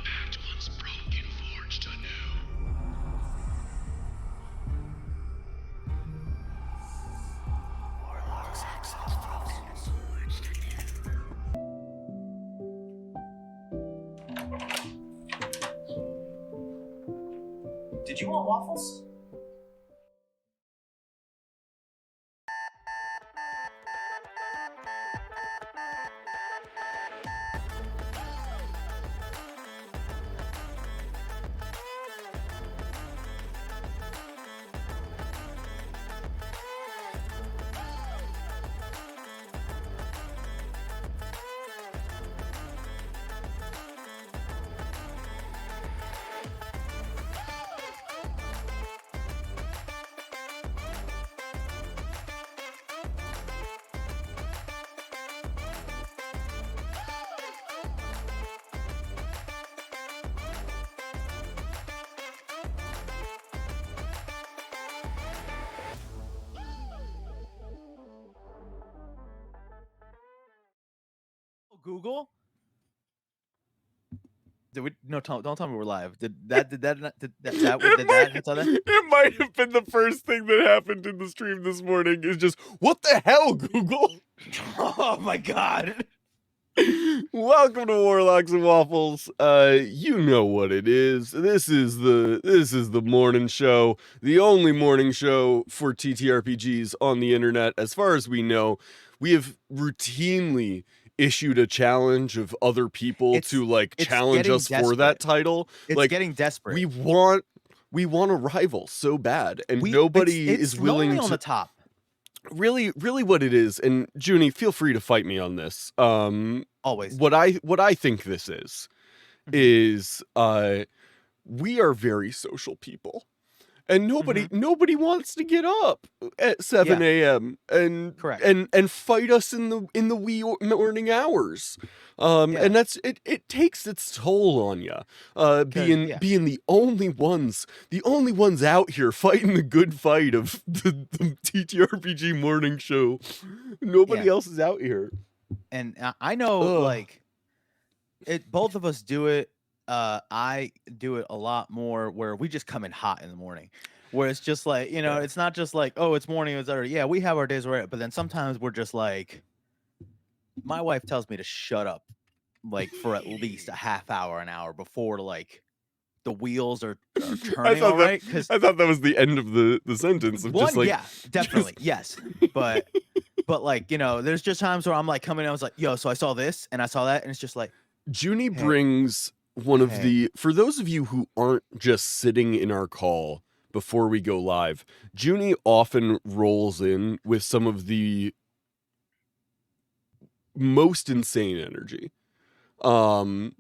pact once broken, forged anew. Warlocks Waffles. Did you want waffles? Google? Did we? No, don't tell me we're live. Did that happen? It might have been the first thing that happened in the stream this morning. Is just, what the hell, Google? Oh my god! Welcome to Warlocks and Waffles. You know what it is. This is the morning show, the only morning show for TTRPGs on the internet. As far as we know, we have routinely issued a challenge of other people to like challenge us for that title. It's like getting desperate. We want a rival so bad, and nobody is willing to. On the top. Really what it is, and Junie, feel free to fight me on this. Always. What I think this is we are very social people. And nobody wants to get up at 7 a.m. and Correct. and fight us in the wee morning hours. And that's it takes its toll on you. Being the only ones out here fighting the good fight of the TTRPG morning show. Nobody else is out here. And I know both of us do it. I do it a lot more where we just come in hot in the morning, where it's just like, it's not just like, oh, it's morning, it's already, we have our days where, but then sometimes we're just like, my wife tells me to shut up, like for at least a half hour, an hour before like the wheels are turning. All right, because I thought that was the end of the sentence. Of just like, yeah, definitely, yes, but like there's just times where I'm like coming in, I was like, yo, so I saw this and I saw that, and it's just like Junie brings one of the, for those of you who aren't just sitting in our call before we go live, Junie often rolls in with some of the most insane energy. I'm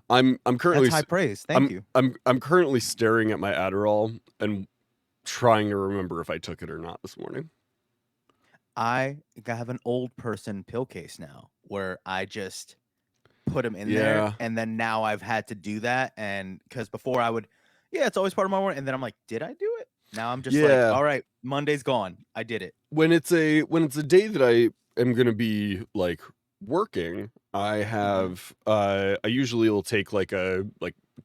currently, that's high praise. Thank you. I'm currently staring at my Adderall and trying to remember if I took it or not this morning. I have an old person pill case now where I just put them in there, and then now I've had to do that, and because before I would, it's always part of my work, and then I'm like, did I do it? Now I'm just like, all right, Monday's gone, I did it. When it's a day that I am gonna be like working, I have I usually will take like a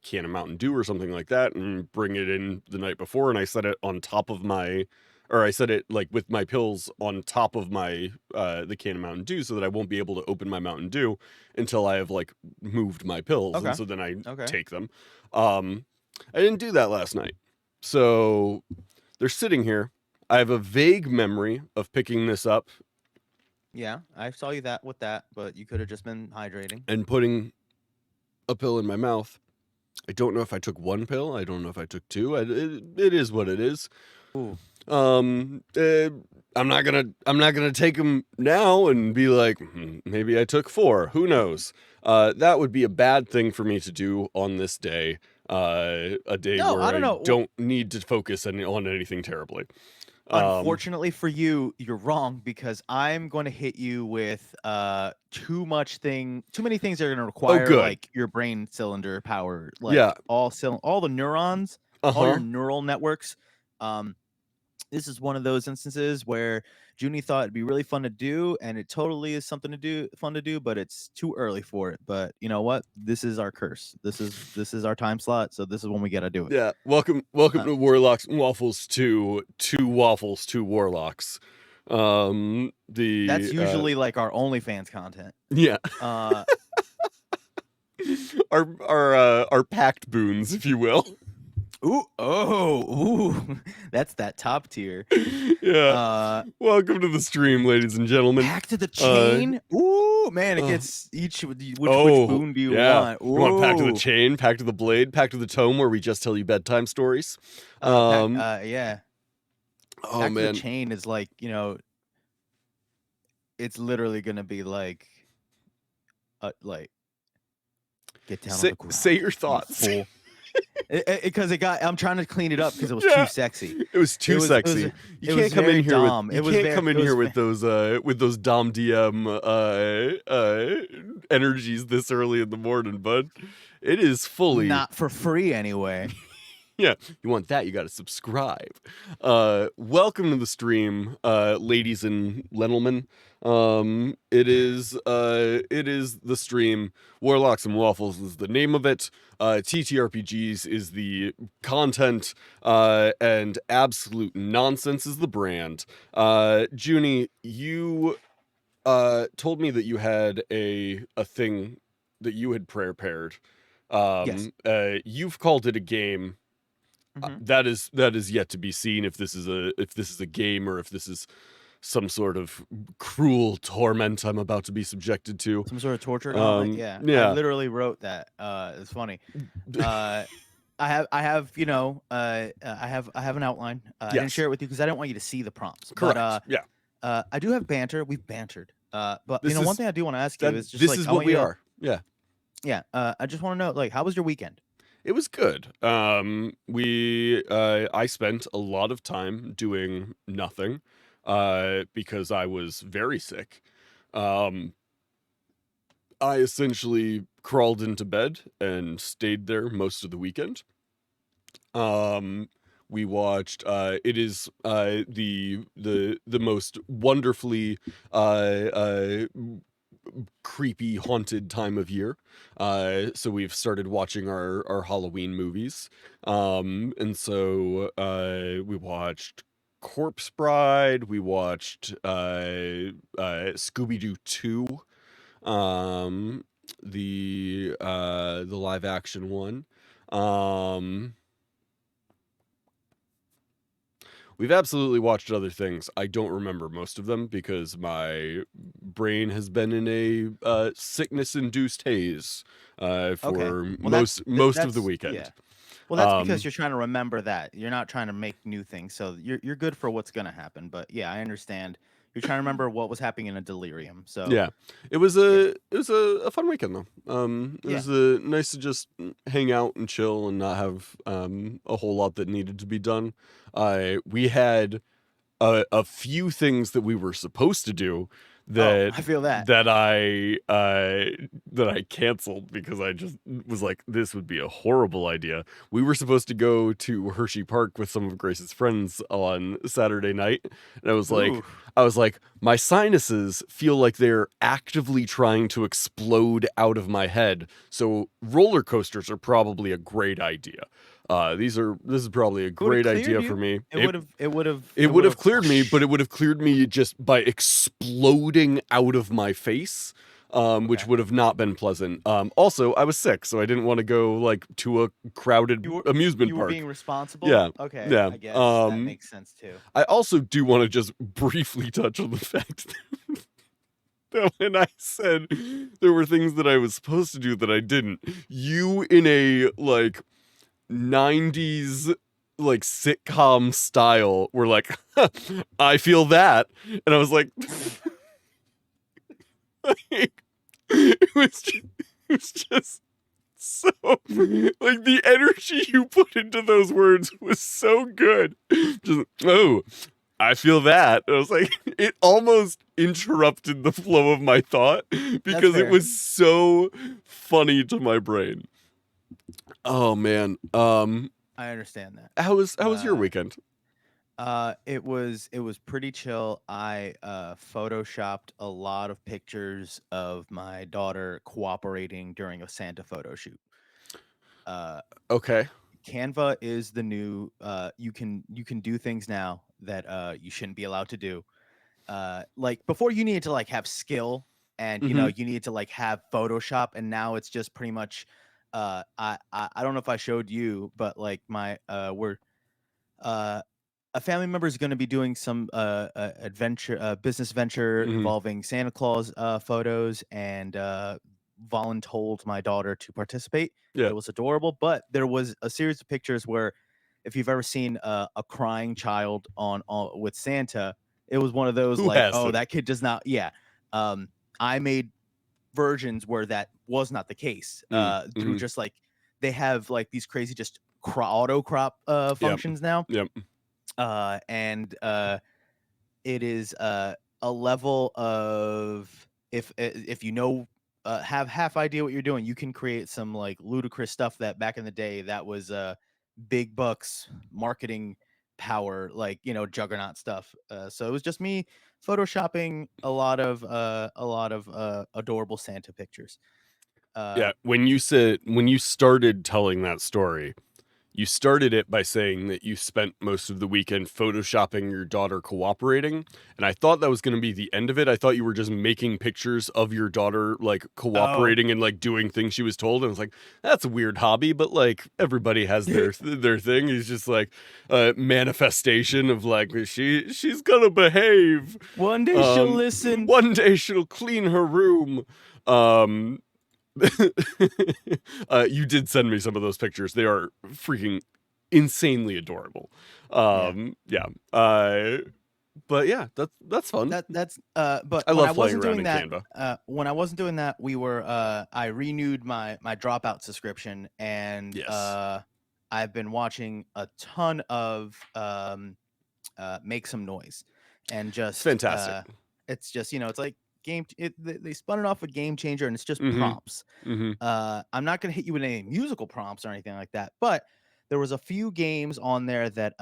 can of Mountain Dew or something like that and bring it in the night before, and I set it on top of my, or I set it like with my pills on top of my the can of Mountain Dew, so that I won't be able to open my Mountain Dew until I have like moved my pills, and so then I take them. I didn't do that last night, so they're sitting here. I have a vague memory of picking this up. Yeah, I saw you with that, but you could have just been hydrating and putting a pill in my mouth. I don't know if I took one pill. I don't know if I took two. It is what it is. Ooh. I'm not gonna take them now and be like, maybe I took 4. Who knows? That would be a bad thing for me to do on this day. A day where I don't need to focus on anything terribly. Unfortunately for you, you're wrong, because I'm going to hit you with too many things that are going to require like your brain cylinder power, like all the neurons, all your neural networks. this is one of those instances where Junie thought it'd be really fun to do, and it totally is something to do, fun to do, but it's too early for it. But you know what? This is our curse. This is our time slot, so this is when we gotta do it. Yeah, welcome to Warlocks Waffles to Two Waffles, Two Warlocks. That's usually like our OnlyFans content. Yeah. Uh, our packed boons, if you will. ooh, that's that top tier. Yeah. Welcome to the stream, ladies and gentlemen. Back to the chain. Ooh, man, it gets each. Which boon do you want? Ooh. You want pack to the chain, pack to the blade, pack to the tome, where we just tell you bedtime stories. Yeah. Oh Back man, to the chain is like, it's literally gonna be like get down on the ground. Say your thoughts. Because I'm trying to clean it up because it was too sexy. It was too sexy. You can't come in here with those Dom DM energies this early in the morning, bud. It is fully not for free anyway. Yeah, you want that, you got to subscribe. Welcome to the stream, ladies and gentlemen. It is the stream. Warlocks and Waffles is the name of it. TTRPGs is the content, and Absolute Nonsense is the brand. Junie, you told me that you had a thing that you had prepared. Yes. You've called it a game. That is yet to be seen if this is a game or if this is some sort of cruel torment I'm about to be subjected to. Some sort of torture gauntlet. Yeah. I literally wrote that. It's funny. I have an outline. I didn't share it with you because I didn't want you to see the prompts. Correct. But, I do have banter. We've bantered. But one thing I do want to ask you is just this is what we are. Yeah. Yeah. I just want to know, like, how was your weekend? It was good. I spent a lot of time doing nothing, because I was very sick. I essentially crawled into bed and stayed there most of the weekend. We watched. It is the most wonderfully creepy, haunted time of year. So we've started watching our Halloween movies. And so we watched Corpse Bride. We watched Scooby-Doo 2. The live action one. We've absolutely watched other things. I don't remember most of them because my brain has been in a sickness-induced haze for most of the weekend. Yeah. Well, that's because you're trying to remember that. You're not trying to make new things. So you're good for what's going to happen. But yeah, I understand. You're trying to remember what was happening in a delirium. So yeah, it was a fun weekend though. It was nice to just hang out and chill and not have a whole lot that needed to be done. We had a few things that we were supposed to do that I feel that I canceled because I just was like, this would be a horrible idea. We were supposed to go to Hershey Park with some of Grace's friends on Saturday night, and I was like, my sinuses feel like they're actively trying to explode out of my head. So roller coasters are probably a great idea. This is probably a great idea for me. It would have cleared me, but it would have cleared me just by exploding out of my face, which would have not been pleasant. Also, I was sick, so I didn't want to go like to a crowded amusement park. You were being responsible? Yeah. Okay. Yeah. I guess that makes sense too. I also do want to just briefly touch on the fact that when I said there were things that I was supposed to do that I didn't, you in a like 90s like sitcom style were like, I feel that, and I was like, it was just so like the energy you put into those words was so good. Just I feel that. And I was like, it almost interrupted the flow of my thought because it was so funny to my brain. Oh man. I understand that. How was your weekend? It was pretty chill. I photoshopped a lot of pictures of my daughter cooperating during a Santa photo shoot. Uh, Okay. Canva is the new you can do things now that you shouldn't be allowed to do. Like before you needed to like have skill and Mm-hmm. you need to like have Photoshop, and now it's just pretty much I don't know if I showed you, but like my we're uh a family member is going to be doing some adventure business venture Mm-hmm. involving Santa Claus photos, and voluntold my daughter to participate. Yeah. It was adorable, but there was a series of pictures where if you've ever seen a crying child on with Santa, it was one of those Who like, oh, hasn't? that kid does not. Yeah, I made versions where that was not the case. Through Mm-hmm. just like they have like these crazy just auto crop Yep. functions now, Yep. and it is a level of if you know have half idea what you're doing, you can create some like ludicrous stuff that back in the day that was big bucks marketing power, like juggernaut stuff. So it was just me photoshopping a lot of adorable Santa pictures. Yeah. Uh, When you started telling that story, you started it by saying that you spent most of the weekend photoshopping your daughter cooperating, and I thought that was going to be the end of it. I thought you were just making pictures of your daughter like oh, cooperating and like doing things she was told. And I was like, that's a weird hobby, but like everybody has their thing. It's just like a manifestation of like she's gonna behave. one day she'll listen. One day she'll clean her room. Um, you did send me some of those pictures. They are freaking insanely adorable. Yeah. Yeah. But yeah, that's fun. That's but I love playing around in Canva. when I wasn't doing that, we were I renewed my Dropout subscription, and Yes. I've been watching a ton of Make Some Noise, and It's just fantastic. it's just it's like they spun it off a Game Changer, and it's just Mm-hmm. prompts. Mm-hmm. I'm not gonna hit you with any musical prompts or anything like that, but there was a few games on there that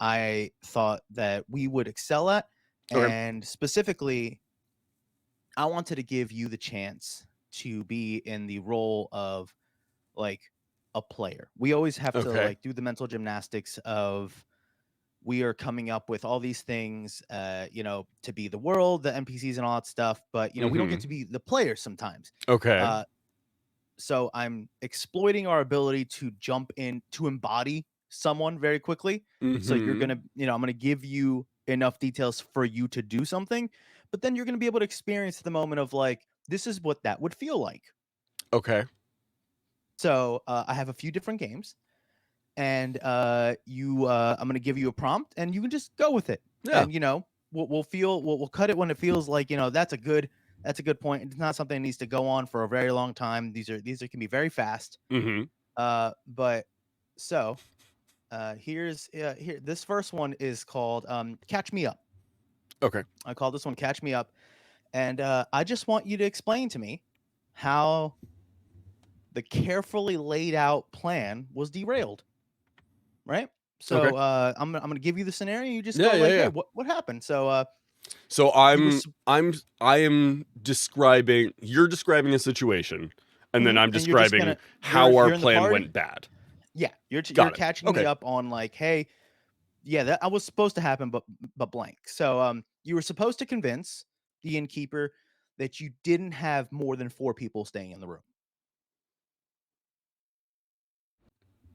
I thought that we would excel at, Okay. and specifically, I wanted to give you the chance to be in the role of like a player. We always have to Okay. like do the mental gymnastics of we are coming up with all these things, to be the world, the NPCs, and all that stuff, but we don't get Mm-hmm. to be the players sometimes. Okay. Uh, so I'm exploiting our ability to jump in to embody someone very quickly. So you're Mm-hmm. gonna, I'm gonna give you enough details for you to do something, but then you're gonna be able to experience the moment of like, this is what that would feel like. Okay. So I have a few different games, and I'm gonna give you a prompt, and you can just go with it, Yeah. and we'll cut it when it feels like that's a good point. It's not something that needs to go on for a very long time. These are can be very fast. Mm-hmm. But so here this first one is called Catch Me Up. Okay. I call this one Catch Me Up, and I just want you to explain to me how the carefully laid out plan was derailed. Right. Okay. So I'm gonna give you the scenario. You just Yeah. go Yeah. like, hey, Yeah. what happened? So So you were I am describing you're describing a situation, and then I'm and you're just describing gonna how our you're in the plan party. went bad. Yeah, you're Got it. catching me Okay. up on like, hey, yeah, that I was supposed to happen, but blank. So you were supposed to convince the innkeeper that you didn't have more than 4 people staying in the room.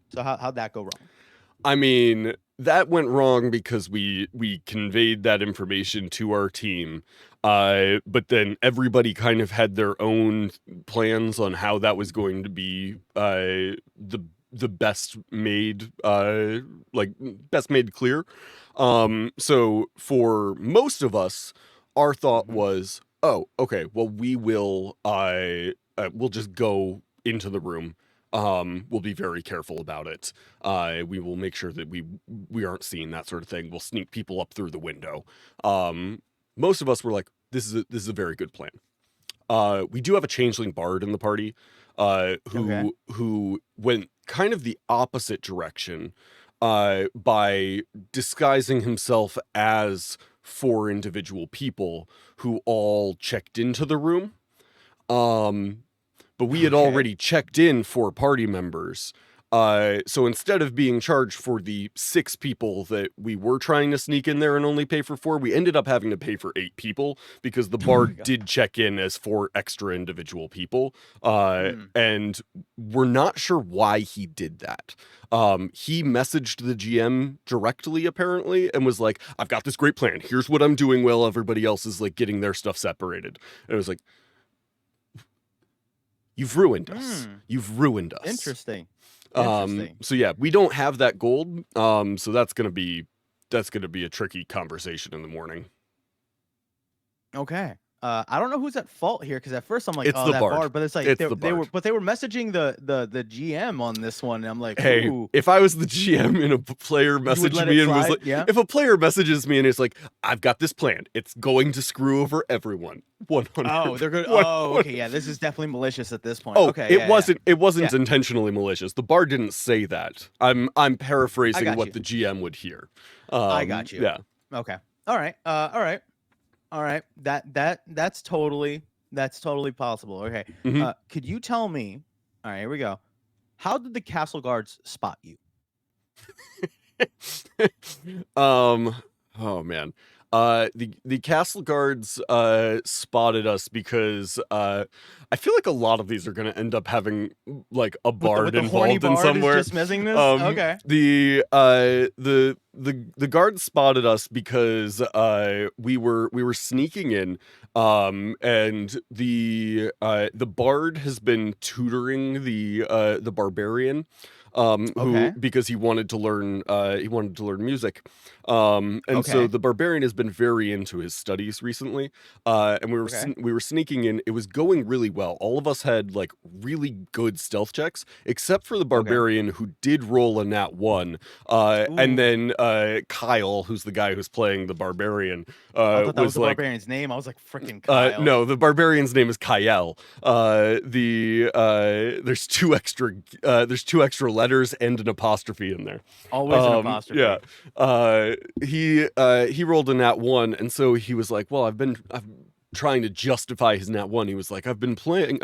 So how'd that go wrong? I mean, that went wrong because we conveyed that information to our team. But then everybody kind of had their own plans on how that was going to be the best made like best made clear. So for most of us, our thought Hmm. was, oh, okay, well we'll just go into the room. We'll be very careful about it. We will make sure that we aren't seeing that sort of thing. We'll sneak people up through the window. Um, Most of us were like, this is a very good plan. We do have a changeling bard in the party, Okay. who went kind of the opposite direction. by disguising himself as 4 individual people who all checked into the room. But we had already checked in 4 party members. So instead of being charged for the 6 people that we were trying to sneak in there and only pay for 4, we ended up having to pay for 8 people because the bard did check in as 4 extra individual people. And we're not sure why he did that. He messaged the GM directly, apparently, and was like, I've got this great plan. Here's what I'm doing while everybody else is like getting their stuff separated. And it was like, you've ruined us. You've ruined us. Interesting. So yeah, we don't have that gold. So that's gonna be a tricky conversation in the morning. Okay. I don't know who's at fault here because at first I'm like, It's oh, the that bard. bard, but it's like It's they the bard. were messaging the GM on this one, and I'm like, Hey, ooh. if I was the GM and a player messaged let me it and was slide? like, Yeah. if a player messages me and it's like, I've got this plan, it's going to screw over everyone. 100. Oh, they're good. Oh, okay, yeah, this is definitely malicious at this point. Oh, Okay, it yeah, wasn't. yeah. It wasn't Yeah. intentionally malicious. The bard didn't say that. I'm paraphrasing got what you. the GM would hear. I got you. Yeah. Okay. All right. All right. That's totally possible. Okay. Mhm. Could you tell me? All right, here we go. How did the castle guards spot you? Oh man. The castle guards spotted us because I feel like a lot of these are gonna end up having like a bard with the horny involved in bard somewhere. is just missing this? Okay. The guards spotted us because we were sneaking in, and the bard has been tutoring the barbarian, who, because he wanted to learn music, and so the barbarian has been very into his studies recently, and we were sneaking in. It was going really well. All of us had like really good stealth checks, except for the barbarian who did roll a nat 1, and then Kyle, who's the guy who's playing the barbarian, I thought that was the like, barbarian's name. I was like, freaking Kyle. no, the barbarian's name is Kyle. There's two extra letters and an apostrophe in there. Always an apostrophe. Yeah. He rolled a nat 1, and so he was like, well, I'm trying to justify his nat 1. He was like, I've been playing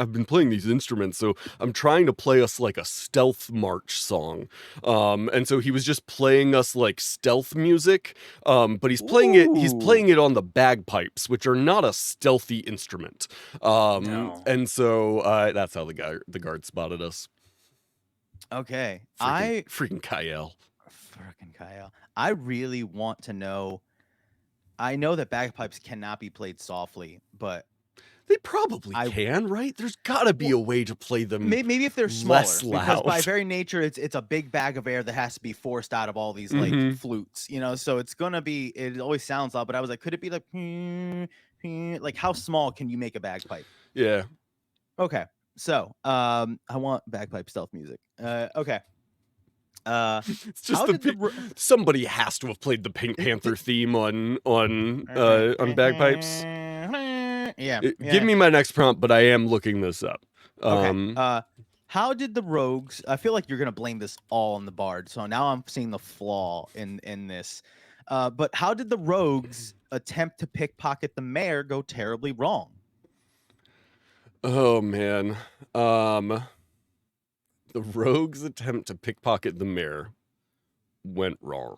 these instruments, so I'm trying to play us like a stealth march song. And so he was just playing us like stealth music, but he's playing it on the bagpipes, which are not a stealthy instrument. No. And so that's how the guard spotted us. Okay. Freaking Kyle. Freaking Kyle. I really want to know. I know that bagpipes cannot be played softly, but they probably can, right? There's got to be a way to play them. Maybe if they're smaller, less loud. because by very nature, it's a big bag of air that has to be forced out of all these like flutes, you know. So it's gonna be. It always sounds loud, but I was like, could it be like how small can you make a bagpipe? Yeah. Okay. So I want bagpipe stealth music. Okay. It's just somebody has to have played the Pink Panther theme on bagpipes. Yeah. Give me my next prompt, but I am looking this up. Okay. How did the rogues? I feel like you're gonna blame this all on the bard. So now I'm seeing the flaw in this. But how did the rogues attempt to pickpocket the mayor go terribly wrong? Oh man. The rogues' attempt to pickpocket the mayor went wrong.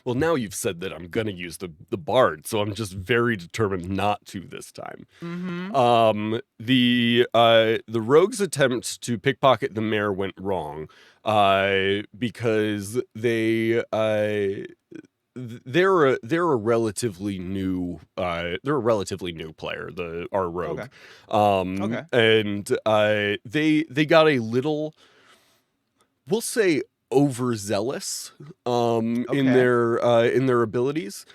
Well, now you've said that I'm gonna use the bard, so I'm just very determined not to this time. The rogues' attempt to pickpocket the mayor went wrong because they're a relatively new player, our rogue. And they got a little, we'll say, overzealous in their abilities,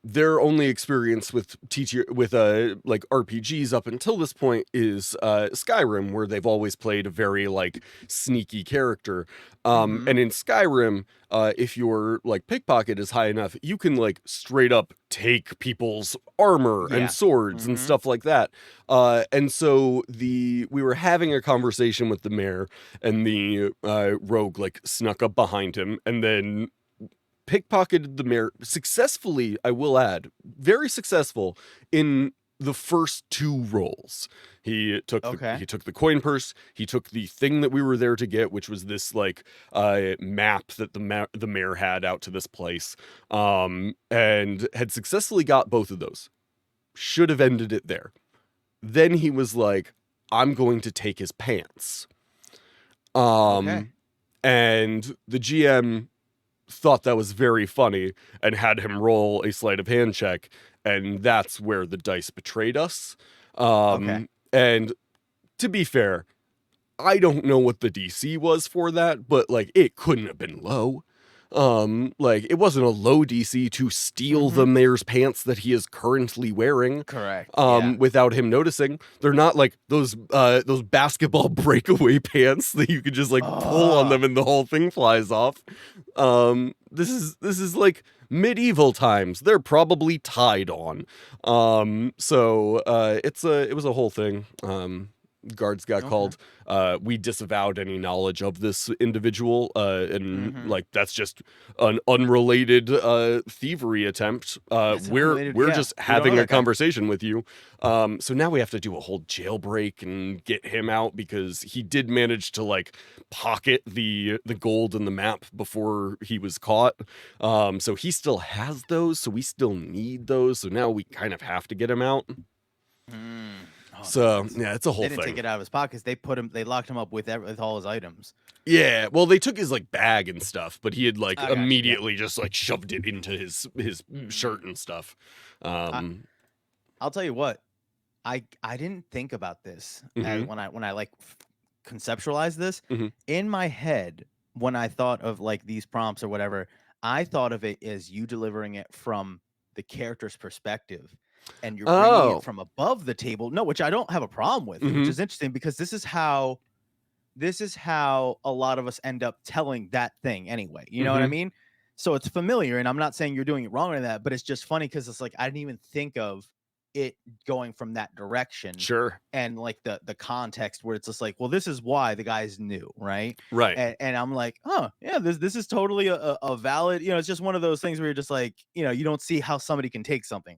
their only experience with like RPGs up until this point is Skyrim, where they've always played a very like sneaky character. And in Skyrim, if your like pickpocket is high enough, you can like straight up take people's armor Yeah. and swords and stuff like that. And so we were having a conversation with the mayor, and the rogue like snuck up behind him and then pickpocketed the mayor successfully, I will add, very successful in the first 2 rolls. He took the coin purse, he took the thing that we were there to get, which was this like map that the mayor had out to this place, and had successfully got both of those. Should have ended it there. Then he was like, I'm going to take his pants. And the GM thought that was very funny and had him roll a sleight of hand check, and that's where the dice betrayed us. And to be fair, I don't know what the DC was for that, but like it couldn't have been low. Like it wasn't a low DC to steal the mayor's pants that he is currently wearing. Correct. Without him noticing. They're not like those basketball breakaway pants that you could just like pull on them and the whole thing flies off. This is like medieval times. They're probably tied on. So it was a whole thing. Guards got called. We disavowed any knowledge of this individual, and like that's just an unrelated thievery attempt. We're just having a conversation with you. So now we have to do a whole jailbreak and get him out because he did manage to like pocket the gold and the map before he was caught. So he still has those. So we still need those. So now we kind of have to get him out. So yeah, it's a whole thing. They didn't take it out of his pockets. They locked him up with all his items. Yeah, well, they took his like bag and stuff, but he had like immediately just like shoved it into his shirt and stuff. I'll tell you what, I didn't think about this as when I like conceptualized this in my head when I thought of like these prompts or whatever. I thought of it as you delivering it from the character's perspective. And you're bringing it from above the table. No, which I don't have a problem with, which is interesting because this is how a lot of us end up telling that thing anyway. You know what I mean? So it's familiar, and I'm not saying you're doing it wrong or that, but it's just funny because it's like I didn't even think of it going from that direction. Sure. And like the context where it's just like, well, this is why the guy's new, right? Right. And I'm like, oh yeah, this is totally a valid, it's just one of those things where you're just like, you don't see how somebody can take something.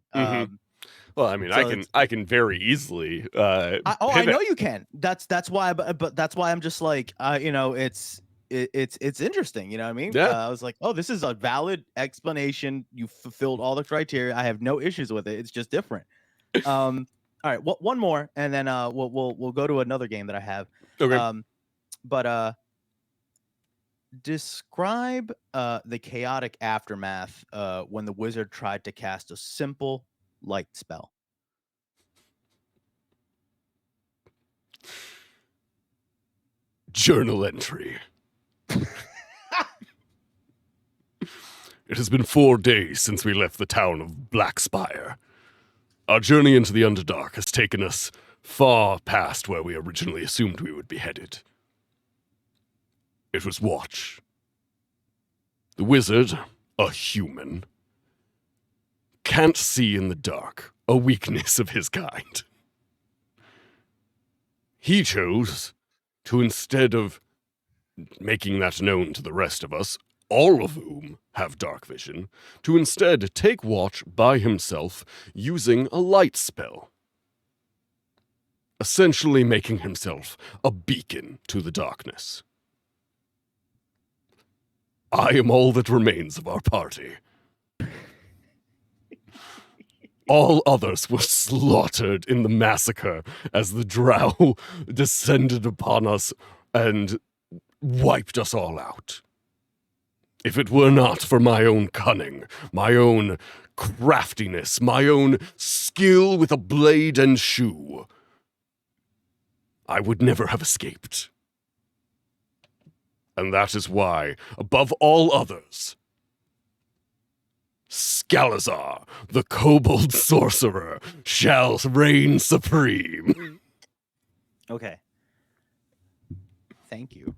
Well, I mean, so I can very easily. I know you can. That's why, but that's why I'm just like, it's interesting. You know what I mean? Yeah. I was like, oh, this is a valid explanation. You fulfilled all the criteria. I have no issues with it. It's just different. All right, one more, and then we'll go to another game that I have. Okay. But describe the chaotic aftermath when the wizard tried to cast a simple light spell. Journal entry. It has been 4 days since we left the town of Blackspire. Our journey into the Underdark has taken us far past where we originally assumed we would be headed. It was Watch. The wizard, a human, can't see in the dark, a weakness of his kind. He chose to, instead of making that known to the rest of us, all of whom have dark vision, to instead take Watch by himself using a light spell, essentially making himself a beacon to the darkness. I am all that remains of our party. All others were slaughtered in the massacre as the drow descended upon us and wiped us all out. If it were not for my own cunning, my own craftiness, my own skill with a blade and shoe, I would never have escaped. And that is why, above all others, Scalazar, the kobold sorcerer, shall reign supreme. Okay. Thank you.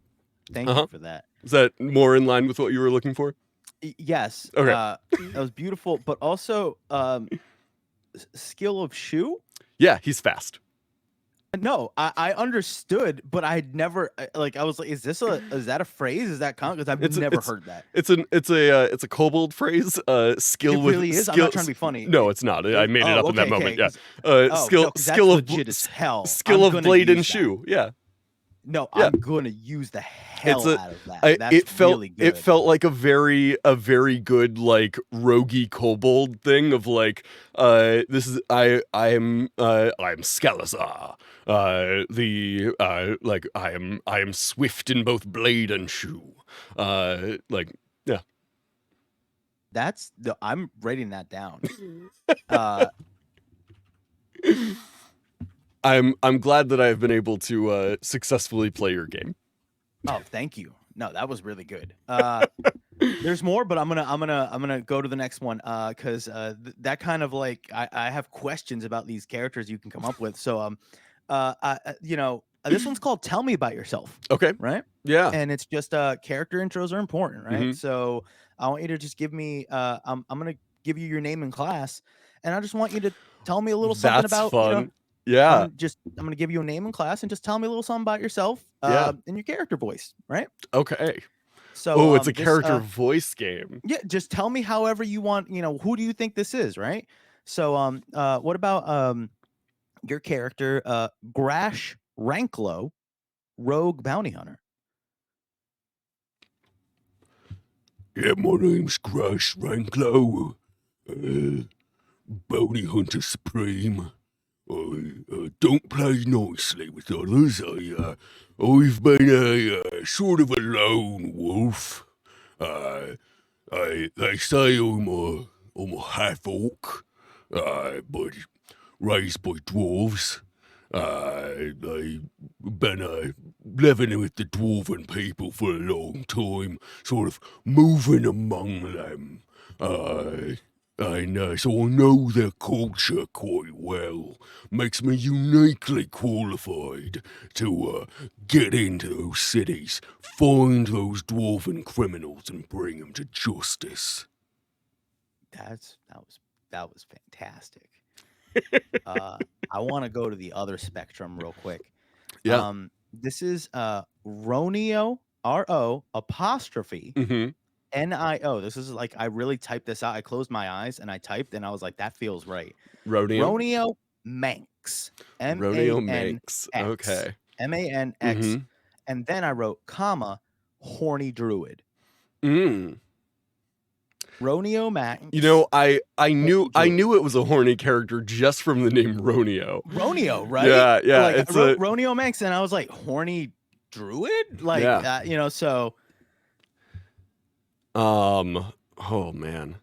Thank Uh-huh. you for that. Is that more in line with what you were looking for? Yes. Okay. That was beautiful, but also skill of shoe. Yeah, he's fast. No, I understood, but I'd never like. I was like, is that a phrase? Is that because I've never heard that. It's a kobold phrase. Skill It with really is. skill. I'm not trying to be funny. No, it's not. I made it up in that moment. Yeah. Skill. No, Skill of legit as hell. skill of blade and shoe. Yeah. No, Yeah. I'm gonna use the hell out of that. That's it felt really good. it felt like a very good like roguey kobold thing of like this is I'm Scalazar. Like I am swift in both blade and shoe. Like yeah. I'm writing that down. I'm glad that I have been able to successfully play your game. Oh, thank you. No, that was really good. There's more, but I'm gonna go to the next one because that kind of like I have questions about these characters you can come up with. So this one's called "Tell Me About Yourself." Okay. Right. Yeah. And it's just character intros are important, right? Mhm. So I want you to just give me I'm gonna give you your name in class, and I just want you to tell me a little something That's about fun. Yeah. I'm gonna give you a name in class and just tell me a little something about yourself Yeah. in your character voice, right? Okay. So it's a character voice game. yeah, just tell me however you want, who do you think this is, right? So what about your character Grash Ranklow, rogue bounty hunter? Yeah, my name's Grash Ranklow, bounty hunter supreme. I don't play nicely with others. I've been a sort of a lone wolf. They say I'm a half orc, but raised by dwarves. I've been living with the dwarven people for a long time, sort of moving among them. So I know their culture quite well. Makes me uniquely qualified to get into those cities, find those dwarven criminals, and bring them to justice. That was fantastic. I want to go to the other spectrum real quick. Yeah. This is Ronio, RO apostrophe Mm-hmm. NIO. This is like I really typed this out. I closed my eyes and I typed and I was like, that feels right. Rodeo. Ronio Manx. Rodeo Manx. Manx. Okay. MANX. Mhm. And then I wrote comma horny druid. Mm. Ronio Manx. You know, I knew it was a horny character just from the name Ronio. Ronio, right? Yeah, yeah. Like It's I wrote Ronio Manx and I was like, horny druid? Like Yeah. So oh man.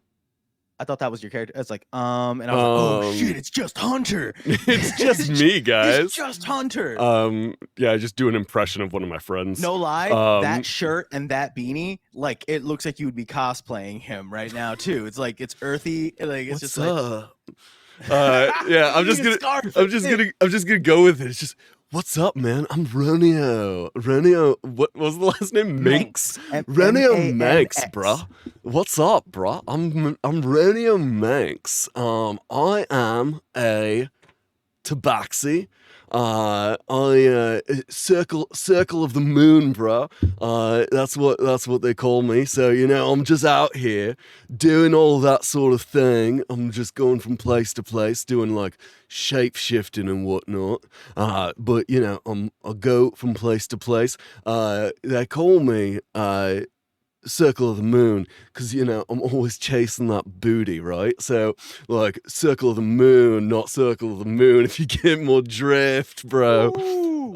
I thought that was your character. It's like, and I was like, oh shit, it's just Hunter. It's just me, guys. It's just Hunter. Yeah, I just do an impression of one of my friends. No lie, that shirt and that beanie, like it looks like you would be cosplaying him right now too. It's like it's earthy, like it's just up? Yeah, I'm just gonna go with it. It's just, what's up, man? I'm Ronio. What was the last name? Minx. Ronio Manx, bruh. What's up, bruh? I'm Ronio Manx. I am a tabaxi. Circle of the moon, bro. That's what they call me. So I'm just out here doing all that sort of thing. I'm just going from place to place, doing like shape shifting and whatnot. But I go from place to place. They call me Circle of the Moon because I'm always chasing that booty, right? So like Circle of the Moon, not Circle of the Moon, if you get more drift, bro. Ooh.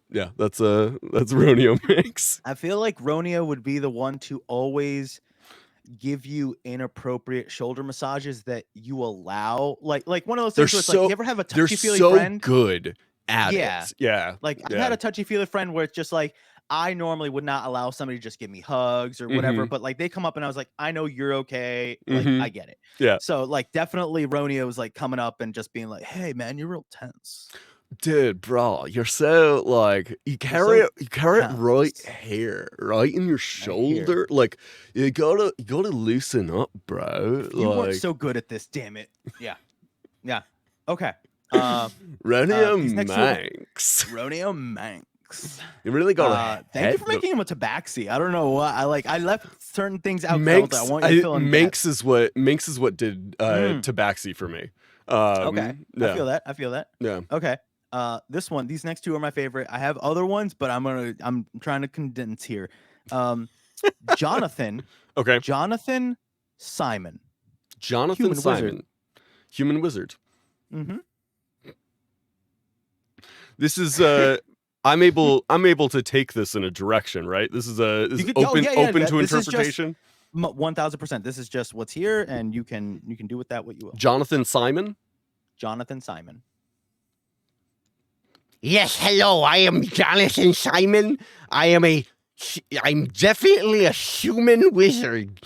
Yeah, that's Ronio Mix. I feel like Ronio would be the one to always give you inappropriate shoulder massages that you allow, like one of those things where it's like, you ever have a touchy-feely friend? They're so good at Yeah. it. Yeah. Like I've had a touchy-feely friend where it's just like, I normally would not allow somebody to just give me hugs or whatever, Mhm. but like they come up and I was like, I know you're okay. Like Mhm. I get it. Yeah. So like definitely Ronio was like coming up and just being like, hey man, you're real tense. Dude, bro, you're so like you carry it right tense. here, right in your Right here. shoulder. Like you gotta loosen up, bro. You weren't Like so good at this, damn it. Yeah. Yeah. Okay. Ronio these next two- Manx. Ronio Manx. You really gotta Thank you for making him a tabaxi. I don't know what I left certain things out. 'cause Manx. I want you to fill in Manx is what did Tabaxi for me. Okay. Yeah. I feel that. Yeah. Okay. These next two are my favorite. I have other ones, but I'm trying to condense here. Jonathan. Okay. Jonathan Simon. Jonathan Human Simon. wizard. Human wizard. Mm-hmm. This is I'm able to take this in a direction, right? This is open to this is just- interpretation. 1000%. This is just what's here, and you can do with that what you will. Jonathan Simon. Jonathan Simon. Yes, hello. I am Jonathan Simon. I'm definitely a human wizard.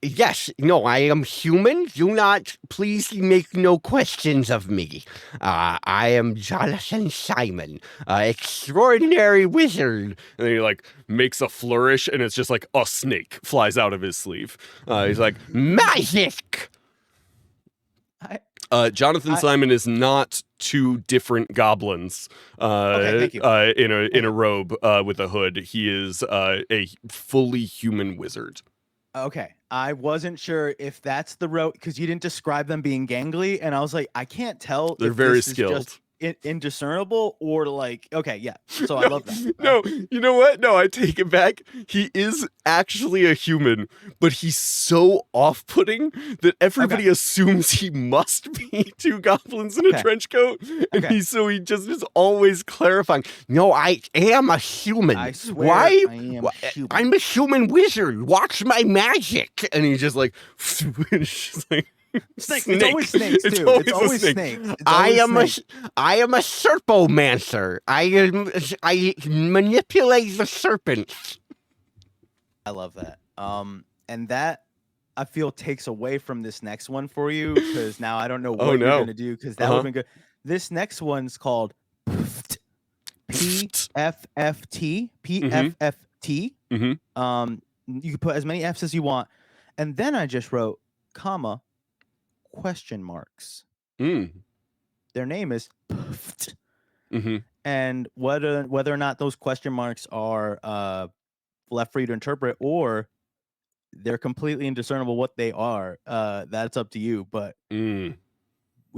Yes, no, I am human. Do not, please make no questions of me. I am Jonathan Simon, extraordinary wizard. And then he like makes a flourish, and it's just like a snake flies out of his sleeve. He's like, Magic! Jonathan Simon is not two different goblins. Okay, thank you. In a robe with a hood. He is a fully human wizard. Okay. I wasn't sure if that's the road because you didn't describe them being gangly, and I was like, I can't tell. They're if very this is skilled. just indiscernible or like, okay, yeah. So I love that. No, you know what? No, I take it back. He is actually a human, but he's so off-putting that everybody assumes he must be two goblins in a trench coat, and he just is always clarifying. No, I am a human. I swear Why? I am human. I'm a human wizard. Watch my magic. And he's just like, it's just like Snake. It's always snakes too. always It's a always snake. snakes. It's I always am a serpomancer. I manipulate the serpents. I love that. And that I feel takes away from this next one for you because now I don't know what you're gonna do because that would have been good. This next one's called PFFT. PFFT. Mm-hmm. You can put as many F's as you want, and then I just wrote comma question marks. Their name is Mm-hmm. and whether or not those question marks are left for you to interpret or they're completely indiscernible what they are, that's up to you. But we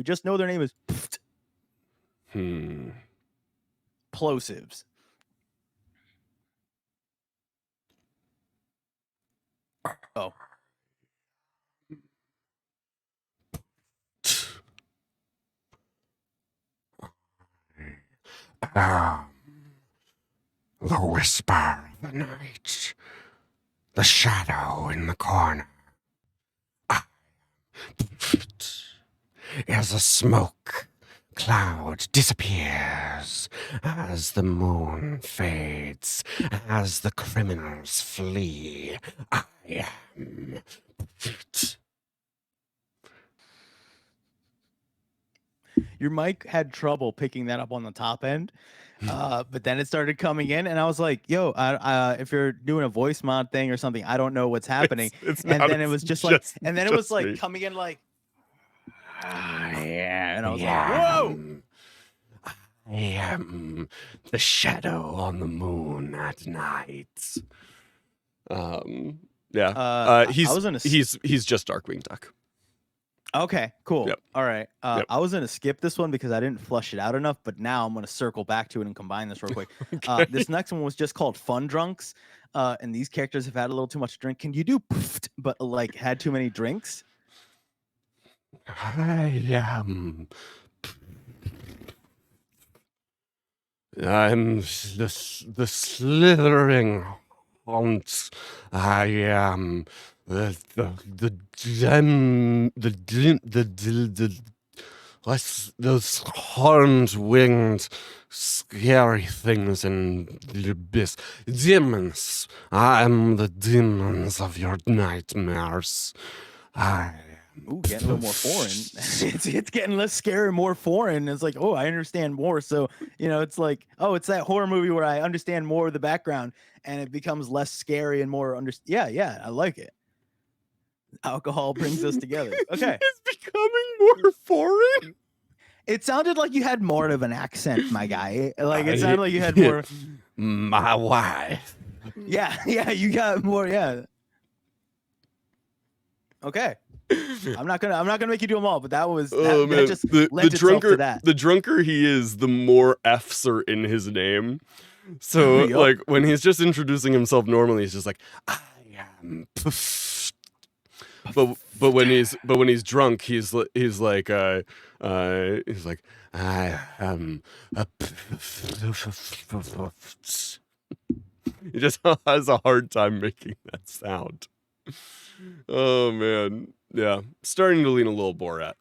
just know their name is plosives. Oh. The whisper of the night, the shadow in the corner. As a smoke cloud disappears, as the moon fades, as the criminals flee, I am. Your mic had trouble picking that up on the top end, but then it started coming in, and I was like, "Yo, if you're doing a voice mod thing or something, I don't know what's happening." It's and not, then it was just like, and then it was like coming in like, yeah, and I was like, "Whoa!" I am the shadow on the moon at night. Yeah. He's just Darkwing Duck. Okay, cool. Yep. All right. Yep. I was gonna skip this one because I didn't flush it out enough, but now I'm gonna circle back to it and combine this real quick. This next one was just called Fun Drunks, and these characters have had a little too much to drink. Can you do, but like had too many drinks? I am. I'm the slithering haunts. I am the What's those horned, winged, scary things in the abyss? Demons. I am the demons of your nightmares. I Ooh, getting a little more foreign. it's getting less scary, more foreign. It's like, oh, I understand more. So, it's like, oh, it's that horror movie where I understand more of the background and it becomes less scary and more Yeah, I like it. Alcohol brings us together. Okay. It's becoming more foreign. It sounded like you had more of an accent, my guy. Like it sounded like you had more. my wife. Yeah, you got more. Yeah. Okay. I'm not gonna make you do them all, but that was that just lent itself to that. The drunker he is, the more F's are in his name. So Yup. like when he's just introducing himself normally, he's just like, I am. But when he's drunk, he's like I am. He just has a hard time making that sound. Oh man, yeah, starting to lean a little Borat.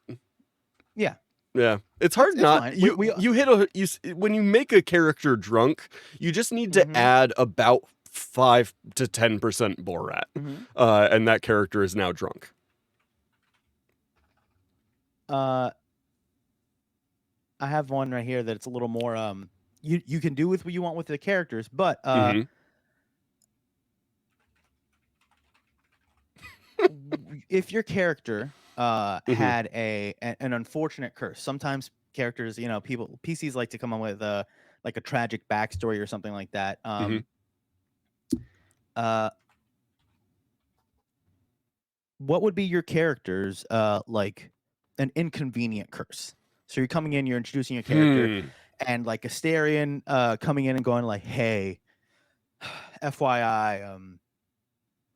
Yeah. Yeah, it's hard It's not. fine. When you make a character drunk, you just need to add about 5 to 10% Borat, and that character is now drunk. I have one right here that it's a little more you can do with what you want with the characters, but if your character had an unfortunate curse, sometimes characters, PCs like to come up with like a tragic backstory or something like that. What would be your character's like an inconvenient curse? So you're coming in, you're introducing your character, and like Asterion coming in and going like, "Hey, FYI,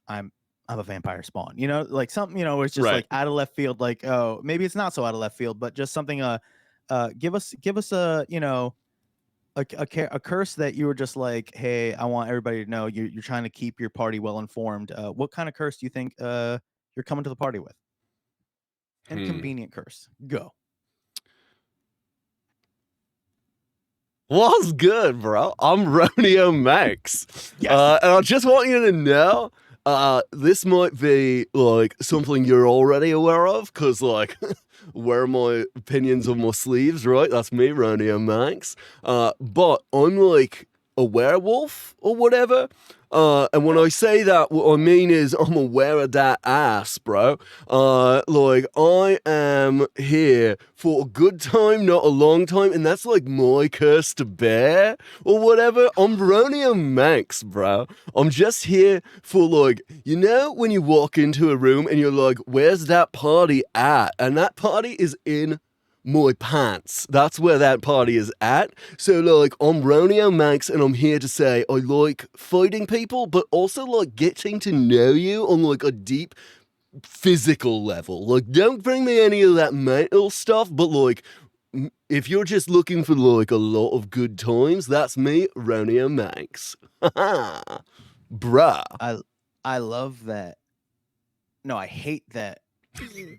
I'm a vampire spawn." Like something, where it's just Right. like out of left field. Like, oh, maybe it's not so out of left field, but just something. Give us a a curse that you were just like, "Hey, I want everybody to know you're trying to keep your party well informed." What kind of curse do you think you're coming to the party with? Inconvenient curse. Go. What's good, bro? I'm Romeo Max. Yes. And I just want you to know, this might be like something you're already aware of, because like wear my opinions on my sleeves, right? That's me, Romeo Max. But I'm like a werewolf or whatever. And when I say that, what I mean is I'm aware of that ass, bro. Like I am here for a good time, not a long time, and that's like my curse to bear or whatever. I'm Romeo Max, bro. I'm just here for like, when you walk into a room and you're like, where's that party at? And that party is in my pants. That's where that party is at. So like, I'm Romeo Max and I'm here to say I like fighting people, but also like getting to know you on like a deep physical level. Like, don't bring me any of that mental stuff, but like, if you're just looking for like a lot of good times, that's me, Romeo Max. Bruh. I love that. No, I hate that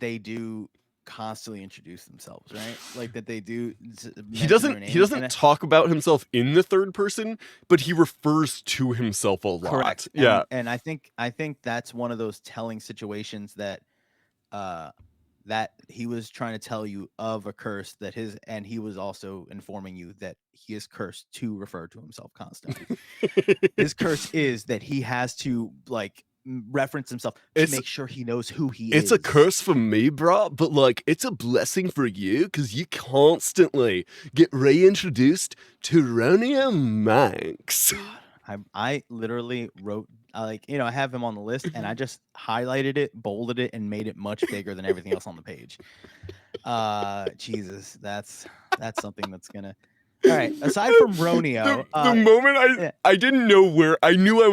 they do constantly introduce themselves, right? Like that they do. He doesn't talk about himself in the third person, but he refers to himself a lot. Correct. Yeah. And I think that's one of those telling situations that that he was trying to tell you of a curse that and he was also informing you that he is cursed to refer to himself constantly. His curse is that he has to like reference himself to make sure he knows who he is. It's a curse for me, bro, but like it's a blessing for you because you constantly get reintroduced to Romeo Max. I literally wrote I have him on the list and I just highlighted it, bolded it, and made it much bigger than everything else on the page. Jesus, that's something that's gonna. All right. Aside from Romeo, the moment I didn't know where I knew it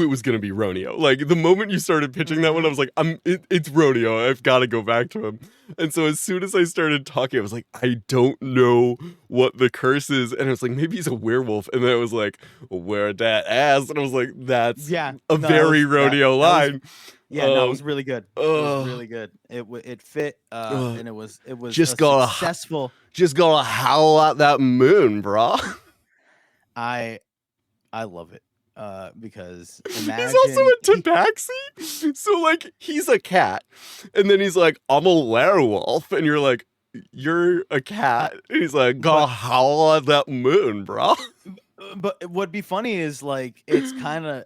was gonna be Romeo. Like the moment you started pitching that one, I was like, it's Romeo. I've got to go back to him. And so as soon as I started talking, I was like, I don't know what the curse is, and I was like, maybe he's a werewolf. And then I was like, well, where that ass? And I was like, that's very Romeo line. Yeah, no, it was really good. It was really good. It fit, and it was Just a gotta successful. Just gotta howl at that moon, bro. I love it, because He's imagine also a tabaxi. So, like, he's a cat. And then he's like, I'm a werewolf. And you're like, you're a cat. And he's like, gotta howl at that moon, bro. but what'd be funny is like it's kind of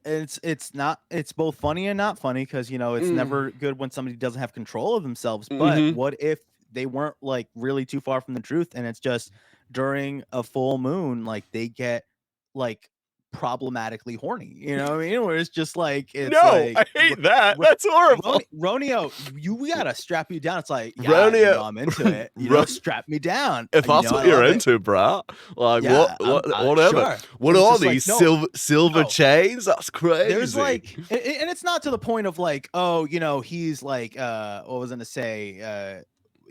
it's both funny and not funny because it's never good when somebody doesn't have control of themselves. But what if they weren't like really too far from the truth and it's just during a full moon like they get like problematically horny, you know what I mean? Where it's just like I hate that. That's horrible. Ronio, we gotta strap you down. It's like, yeah, Ronio, I'm into it. Strap me down. If that's what you're into, bro. Like, yeah, whatever. Sure. What It's are just like, these no, silver chains? That's crazy. there's like, and it's not to the point of like, oh, he's like, what was I gonna say?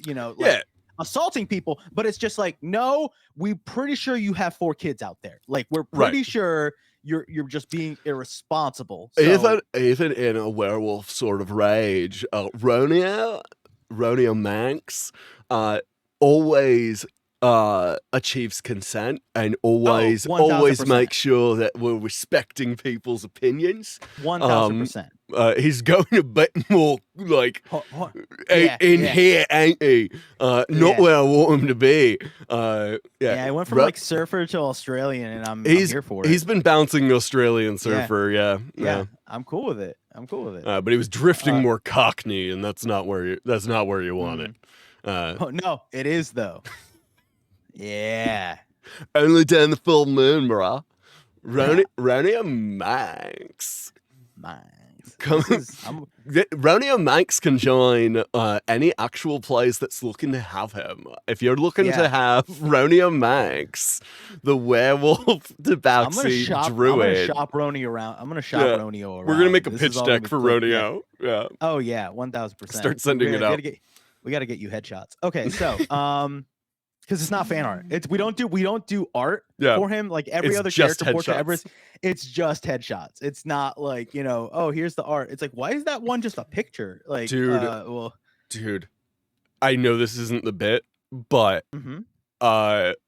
Like assaulting people, but it's just like, no, we're pretty sure you have 4 kids out there. Like, we're pretty sure you're just being irresponsible. So, even in a werewolf sort of rage, Ronio Manx, always achieves consent and always 1000%. makes sure that we're respecting people's opinions. 1000%. He's going a bit more like Yeah, here, ain't he? Not where I want him to be. Yeah, I went from like surfer to Australian, and I'm here for it. He's been bouncing Australian surfer. Yeah. I'm cool with it. But he was drifting more Cockney, and that's not where you want it. Oh no, it is though. Yeah. Only down the full moon, bro. Ronio Manx. Ronio Manx can join any actual place that's looking to have him. If you're looking to have Ronio Manx, the werewolf tabaxi druid. I'm gonna shop Ronio around. Ronio around. We're gonna make a pitch deck for Ronio. Yeah. Oh yeah, 1000%. Start sending it out. We gotta get you headshots. Okay, so because it's not fan art. We don't do art for him like every other character portrait ever. It's just headshots. It's not like, oh, here's the art. It's like, why is that one just a picture? Like, dude, I know this isn't the bit, but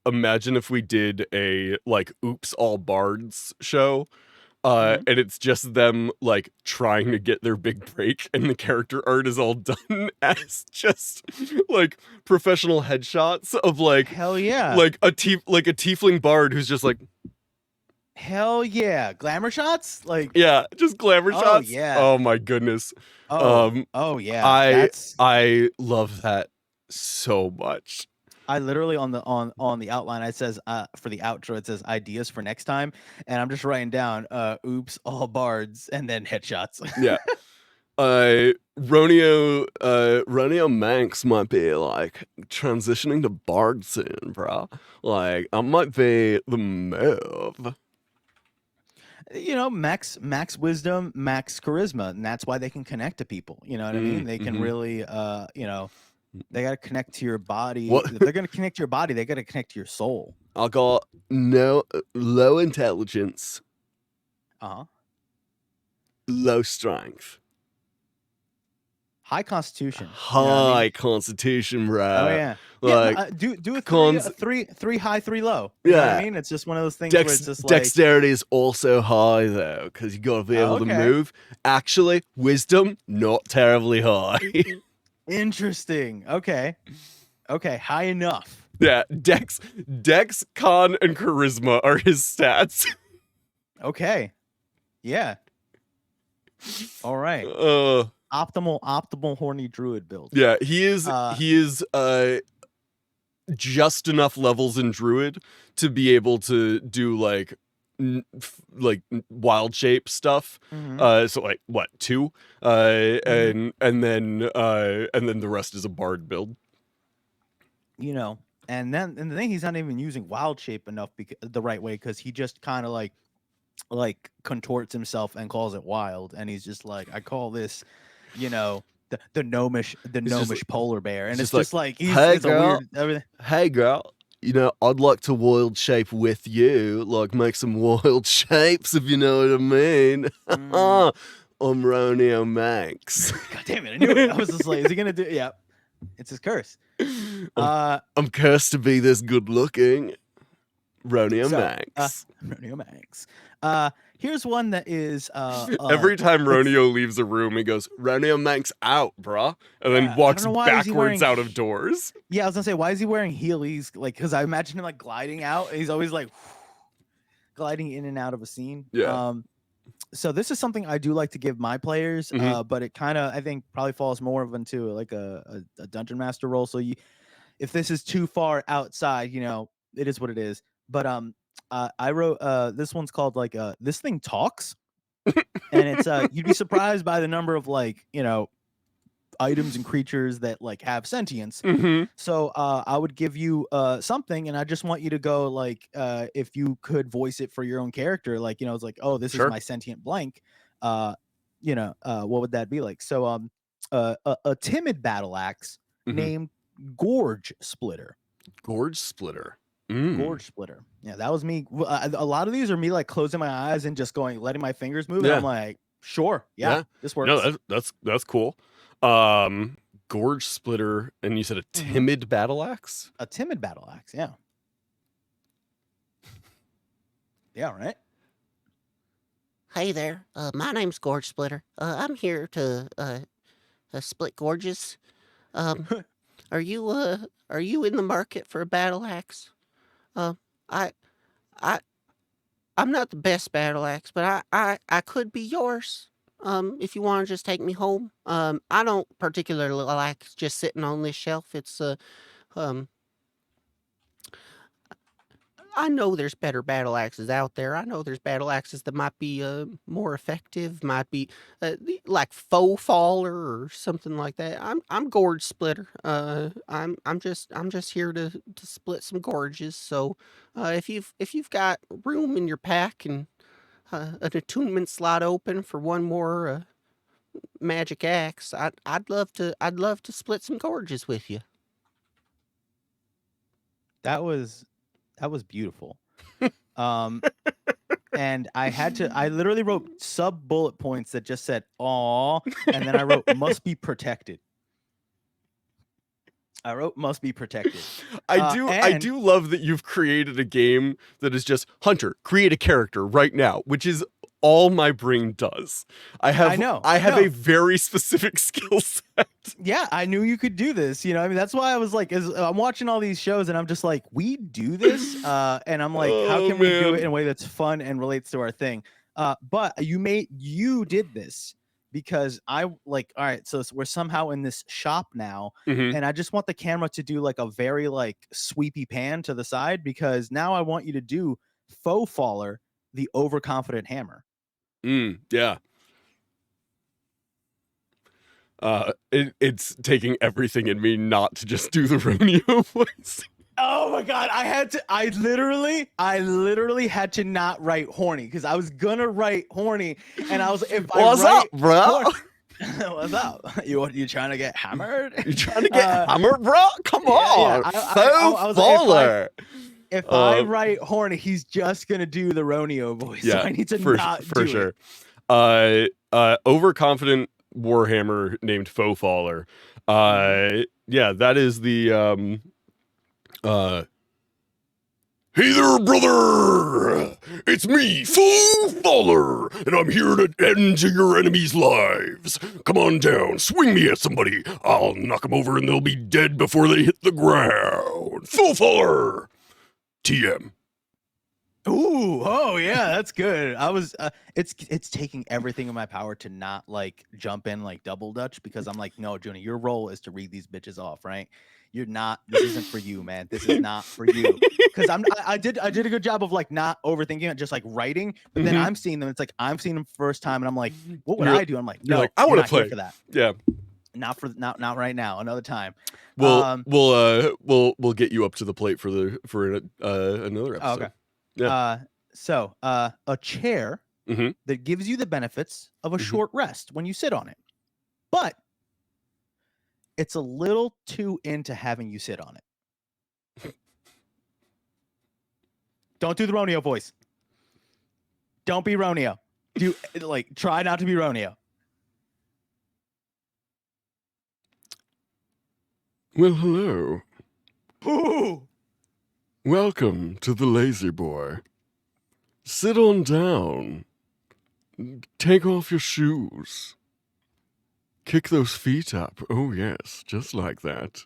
imagine if we did a like Oops All Bards show. And it's just them like trying to get their big break, and the character art is all done as just like professional headshots of like hell yeah, like a tiefling bard who's just like hell yeah, glamour shots, like just glamour shots. Yeah. Oh my goodness. Oh yeah. I love that so much. I literally on the outline it says for the outro it says ideas for next time, and I'm just writing down oops all bards and then headshots. Yeah. Ronio Manx might be like transitioning to bard soon, bro. Like that might be the move. Max wisdom, max charisma, and that's why they can connect to people. You know what I mean? They can really they got to connect to your body. If they're going to connect to your body, they got to connect to your soul. I got low intelligence, low strength, high constitution, high constitution, bro. Oh yeah, like do a three high, 3 low. You know what I mean? It's just one of those things where it's just like dexterity is also high though, because you got to be able to move. Actually, wisdom not terribly high. Interesting. Okay. High enough. Yeah. Dex, con, and charisma are his stats. Okay. Yeah. All right. Optimal horny druid build. Yeah, he is just enough levels in druid to be able to do like wild shape stuff. So like what, 2? And then the rest is a bard build. And the thing, he's not even using wild shape enough the right way, because he just kind of like contorts himself and calls it wild, and he's just like, I call this, the gnomish polar bear, and it's just like he's hey it's girl, a weird everything. Hey girl, I'd like to wild shape with you, like make some wild shapes, if you know what I mean. I'm Romeo Max. God damn it! I knew it. I was just like, is he gonna do? Yeah, it's his curse. I'm cursed to be this good looking. Romeo So, Max. Romeo Max. Here's one that is Every time it's- Romeo leaves a room, he goes, Romeo Max out, bruh. And Yeah, then I walks don't know why is he backwards wearing- out of doors. Yeah, I was gonna say, why is he wearing heelys? Like, because I imagine him like gliding out. And he's always like gliding in and out of a scene. Yeah. So this is something I do like to give my players, Mhm. but it kind of I think probably falls more of into like a dungeon master role. So if this is too far outside, it is what it is. But I wrote this one's called like this thing talks, and it's you'd be surprised by the number of like items and creatures that like have sentience. Mm-hmm. So I would give you something, and I just want you to go like if you could voice it for your own character, like it's like, oh, this Sure. is my sentient blank. What would that be like? So a timid battle axe Mhm. named Gorge Splitter. Gorge Splitter. Mm. Gorge Splitter. Yeah, that was me. A lot of these are me like closing my eyes and just letting my fingers move. Yeah. And I'm like, sure, yeah. This works. No, that's cool. Gorge Splitter, and you said a timid battle axe? A timid battle axe, yeah. Yeah, right. Hey there, my name's Gorge Splitter. I'm here to split gorges. Are you in the market for a battle axe? I I'm not the best battle axe, but I could be yours. If you want to just take me home. I don't particularly like just sitting on this shelf. It's I know there's better battle axes out there. I know there's battle axes that might be more effective, might be like faux faller or something like that. I'm Gorge Splitter. I'm just here to split some gorges. So if you've got room in your pack and an attunement slot open for one more magic axe, I'd love to split some gorges with you. That was beautiful. And I literally wrote sub bullet points that just said "aw," and then I wrote "must be protected." I wrote "must be protected." I do love that you've created a game that is just Hunter, create a character right now, which is all my brain does. I have a very specific skill set. Yeah, I knew you could do this. I mean, that's why I was like, I'm watching all these shows and I'm just like, we do this, and I'm like, how can we do it in a way that's fun and relates to our thing? But you did this because all right, so we're somehow in this shop now, and I just want the camera to do like a very like sweepy pan to the side, because now I want you to do faux faller, the overconfident hammer. Yeah. It's taking everything in me not to just do the Romeo voice. Oh my god, I literally had to not write horny, because I was gonna write horny, and I was What's up, bro? What's up? You trying to get hammered? You trying to get hammered, bro? Come on, I was baller. If I write horny, he's just gonna do the Romeo voice. Yeah, so I need to for do sure. Overconfident warhammer named Faux Faller. Yeah, that is the Hey there, brother! It's me, Faux Faller, and I'm here to end your enemies' lives. Come on down, swing me at somebody. I'll knock them over and they'll be dead before they hit the ground. Faux Faller! TM. Ooh, oh yeah, that's good. I was it's taking everything in my power to not like jump in like double dutch, because I'm like, no, Junie, your role is to read these bitches off, right? This isn't for you, man. This is not for you. Because I did a good job of like not overthinking it, just like writing, but then I'm seeing them, it's like I'm seeing them first time and I'm like, what would I do? I'm like, no, like, I want to play play for that. Yeah. Not right now, another time. We'll get you up to the plate for another episode. Oh, okay. Yeah. So a chair that gives you the benefits of a short rest when you sit on it, but it's a little too into having you sit on it. Don't do the Romeo voice. Don't be Romeo. Try not to be Romeo. Well, hello. Ooh. Welcome to the Lazy Boy. Sit on down. Take off your shoes. Kick those feet up. Oh, yes, just like that.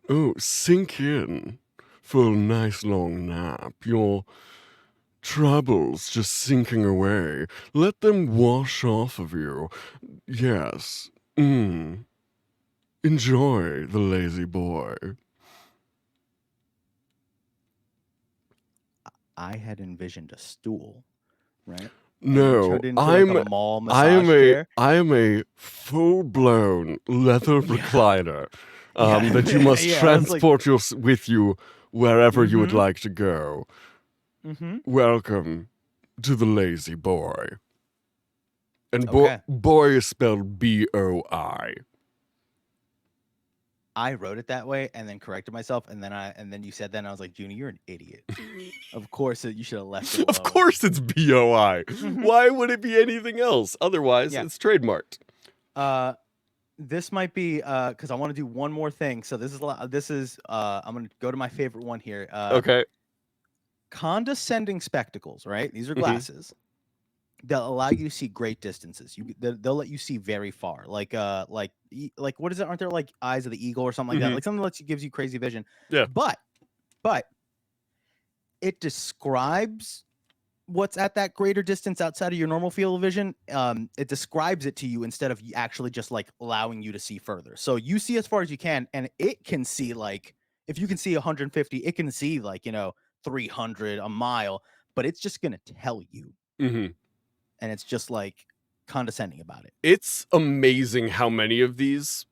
Oh, sink in for a nice long nap. Your troubles just sinking away. Let them wash off of you. Yes. Enjoy the Lazy Boy. I had envisioned a stool, right? No, Turned into like a mall massage chair. I am a full-blown leather Yeah. recliner Yeah, that you must yeah, I was like- transport with you wherever you would Mhm. like to go. Mm-hmm. Welcome to the Lazy Boy. And Okay. boy is spelled B-O-I. I wrote it that way and then corrected myself, and then you said that, and I was like, Junie, you're an idiot. Of course, you should have left it Of alone. course it's B-O-I. Mhm. Why would it be anything else? Otherwise, Yeah. it's trademarked. This might be because I want to do one more thing. So this is I'm gonna go to my favorite one here. Okay. Condescending spectacles, right? These are Mhm. glasses. They'll allow you to see great distances. They'll let you see very far. Like what is it? Aren't there like eyes of the eagle or something like that? Mhm. Like something that gives you crazy vision. Yeah. But it describes what's at that greater distance outside of your normal field of vision. It describes it to you instead of actually just like allowing you to see further. So you see as far as you can, and it can see like if you can see 150, it can see like 300 a mile, but it's just gonna tell you, Mm-hmm. and it's just like condescending about it. It's amazing how many of these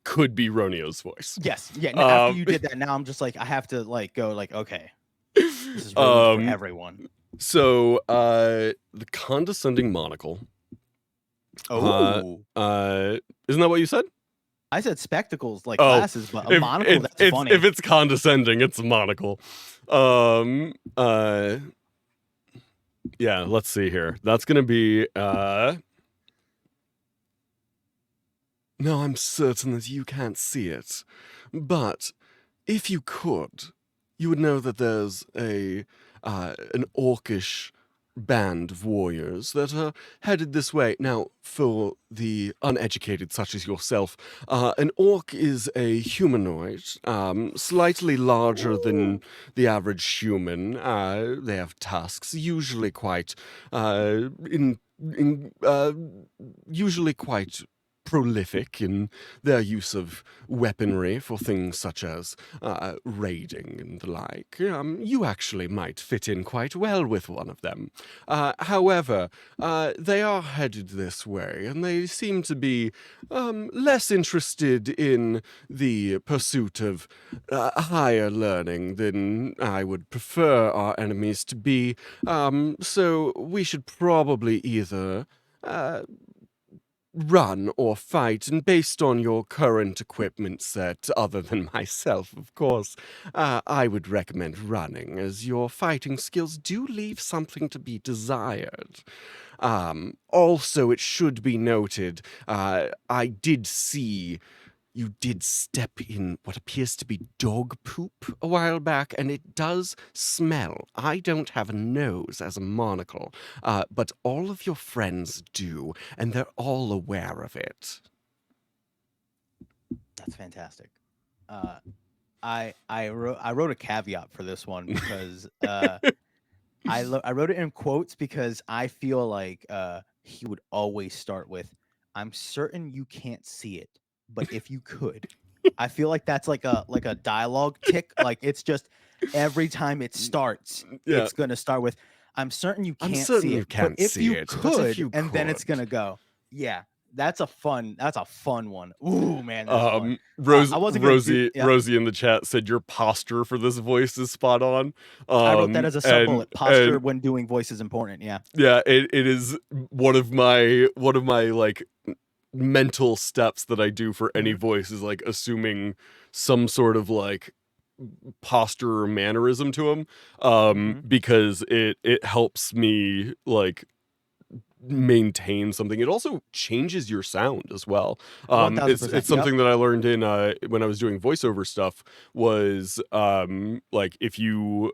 could be Roneo's voice. Yes, yeah. After Um, you did that, now I'm just like I have to like go like okay, this is ruined for everyone. So, the condescending monocle. Oh, Isn't that what you said? I said spectacles like Oh, glasses, but a monocle. That's funny. If it's condescending, it's a monocle. Yeah, let's see here. That's gonna be, No, I'm certain that you can't see it. But if you could, you would know that there's an orcish band of warriors that are headed this way. Now, for the uneducated such as yourself, an orc is a humanoid, slightly larger than the average human. They have tusks, usually quite, usually quite prolific in their use of weaponry for things such as raiding and the like. You actually might fit in quite well with one of them. However, they are headed this way, and they seem to be less interested in the pursuit of higher learning than I would prefer our enemies to be. So we should probably either run or fight, and based on your current equipment set, other than myself, of course, I would recommend running, as your fighting skills do leave something to be desired. Also, it should be noted, I did see you did step in what appears to be dog poop a while back, and it does smell. I don't have a nose as a monocle, but all of your friends do, and they're all aware of it. That's fantastic. I wrote a caveat for this one because I wrote it in quotes because I feel like he would always start with, "I'm certain you can't see it, but if you could." I feel like that's like a dialogue tick. Like it's just every time it starts, Yeah. it's gonna start with, "I'm certain you I'm can't certain see you it, can't but if see you it, could," but if you and then it's could. gonna go. Yeah, that's a fun one. Ooh man, that's fun. Rose, I wasn't gonna Rosie, yeah. Rosie in the chat said your posture for this voice is spot on. I wrote that as a sub bullet. Posture and when doing voice is important. Yeah. yeah, it is one of my like mental steps that I do for any voice is like assuming some sort of like posture or mannerism to him, because it helps me like maintain something. It also changes your sound as well. 1000%, It's something that I learned in when I was doing voiceover stuff was like if you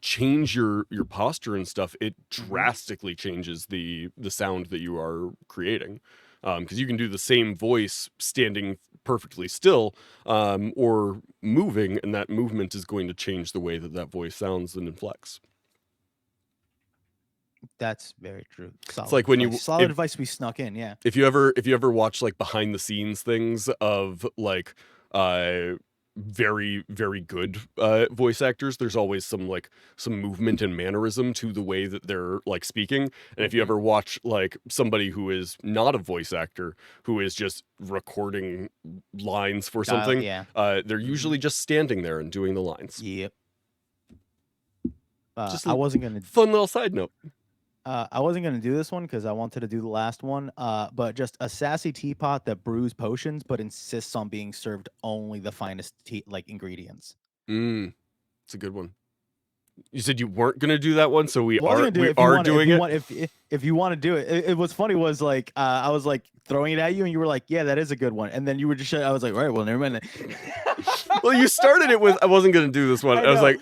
change your posture and stuff, it drastically changes the sound that you are creating. Because you can do the same voice standing perfectly still, or moving, and that movement is going to change the way that voice sounds and inflects. That's very true. Solid like when you- advice. Solid if- advice we snuck in. Yeah. If you ever watch like behind the scenes things of like very very good voice actors, there's always some movement and mannerism to the way that they're like speaking. And if you ever watch like somebody who is not a voice actor, who is just recording lines for something, Yeah. they're usually just standing there and doing the lines. Yep. Just I wasn't gonna. Fun little side note. I wasn't gonna do this one because I wanted to do the last one. But just a sassy teapot that brews potions, but insists on being served only the finest ingredients. It's a good one. You said you weren't gonna do that one, so we I wasn't are gonna do it. doing it. If you want to do it, it was funny. Was like I was like throwing it at you, and you were like, "Yeah, that is a good one." And then you were just. I was like, "All right, well, never mind." Well, you started it with I wasn't gonna do this one. I was like,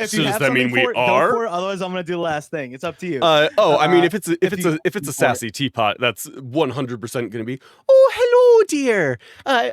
if so you does have that mean something we for it, are? go for it. Otherwise, I'm gonna do the last thing. It's up to you. I mean, if it's you- a sassy teapot, that's 100% gonna be. Oh, hello, dear. I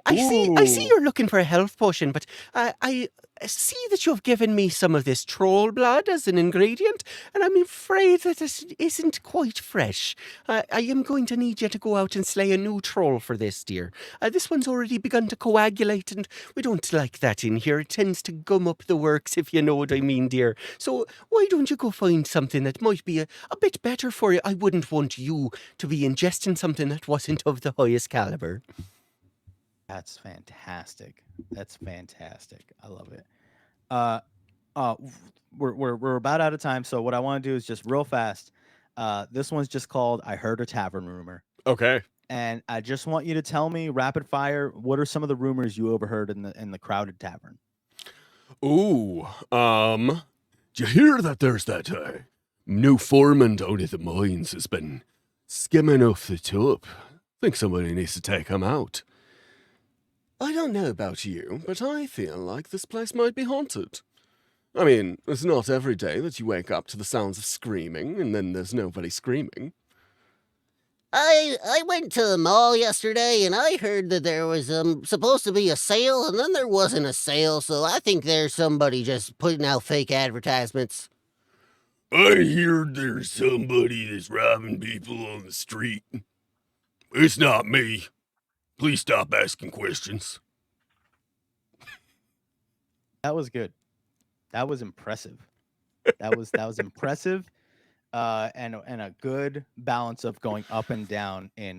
see Ooh. you're looking for a health potion, but I see that you've given me some of this troll blood as an ingredient, and I'm afraid that this isn't quite fresh. I am going to need you to go out and slay a new troll for this, dear. This one's already begun to coagulate, and we don't like that in here. It tends to gum up the works, if you know what I mean, dear. So why don't you go find something that might be a bit better for you? I wouldn't want you to be ingesting something that wasn't of the highest caliber. That's fantastic. That's fantastic. I love it. We're about out of time, so what I want to do is just real fast. This one's just called "I Heard a Tavern Rumor," Okay. and I just want you to tell me rapid fire. What are some of the rumors you overheard in the crowded tavern? Ooh, did you hear that there's that new foreman down at the mines has been skimming off the top? Think somebody needs to take him out. I don't know about you, but I feel like this place might be haunted. I mean, it's not every day that you wake up to the sounds of screaming and then there's nobody screaming. I went to the mall yesterday and I heard that there was supposed to be a sale and then there wasn't a sale, so I think there's somebody just putting out fake advertisements. I heard there's somebody that's robbing people on the street. It's not me. Please stop asking questions. That was good. That was impressive. That was impressive. And a good balance of going up and down in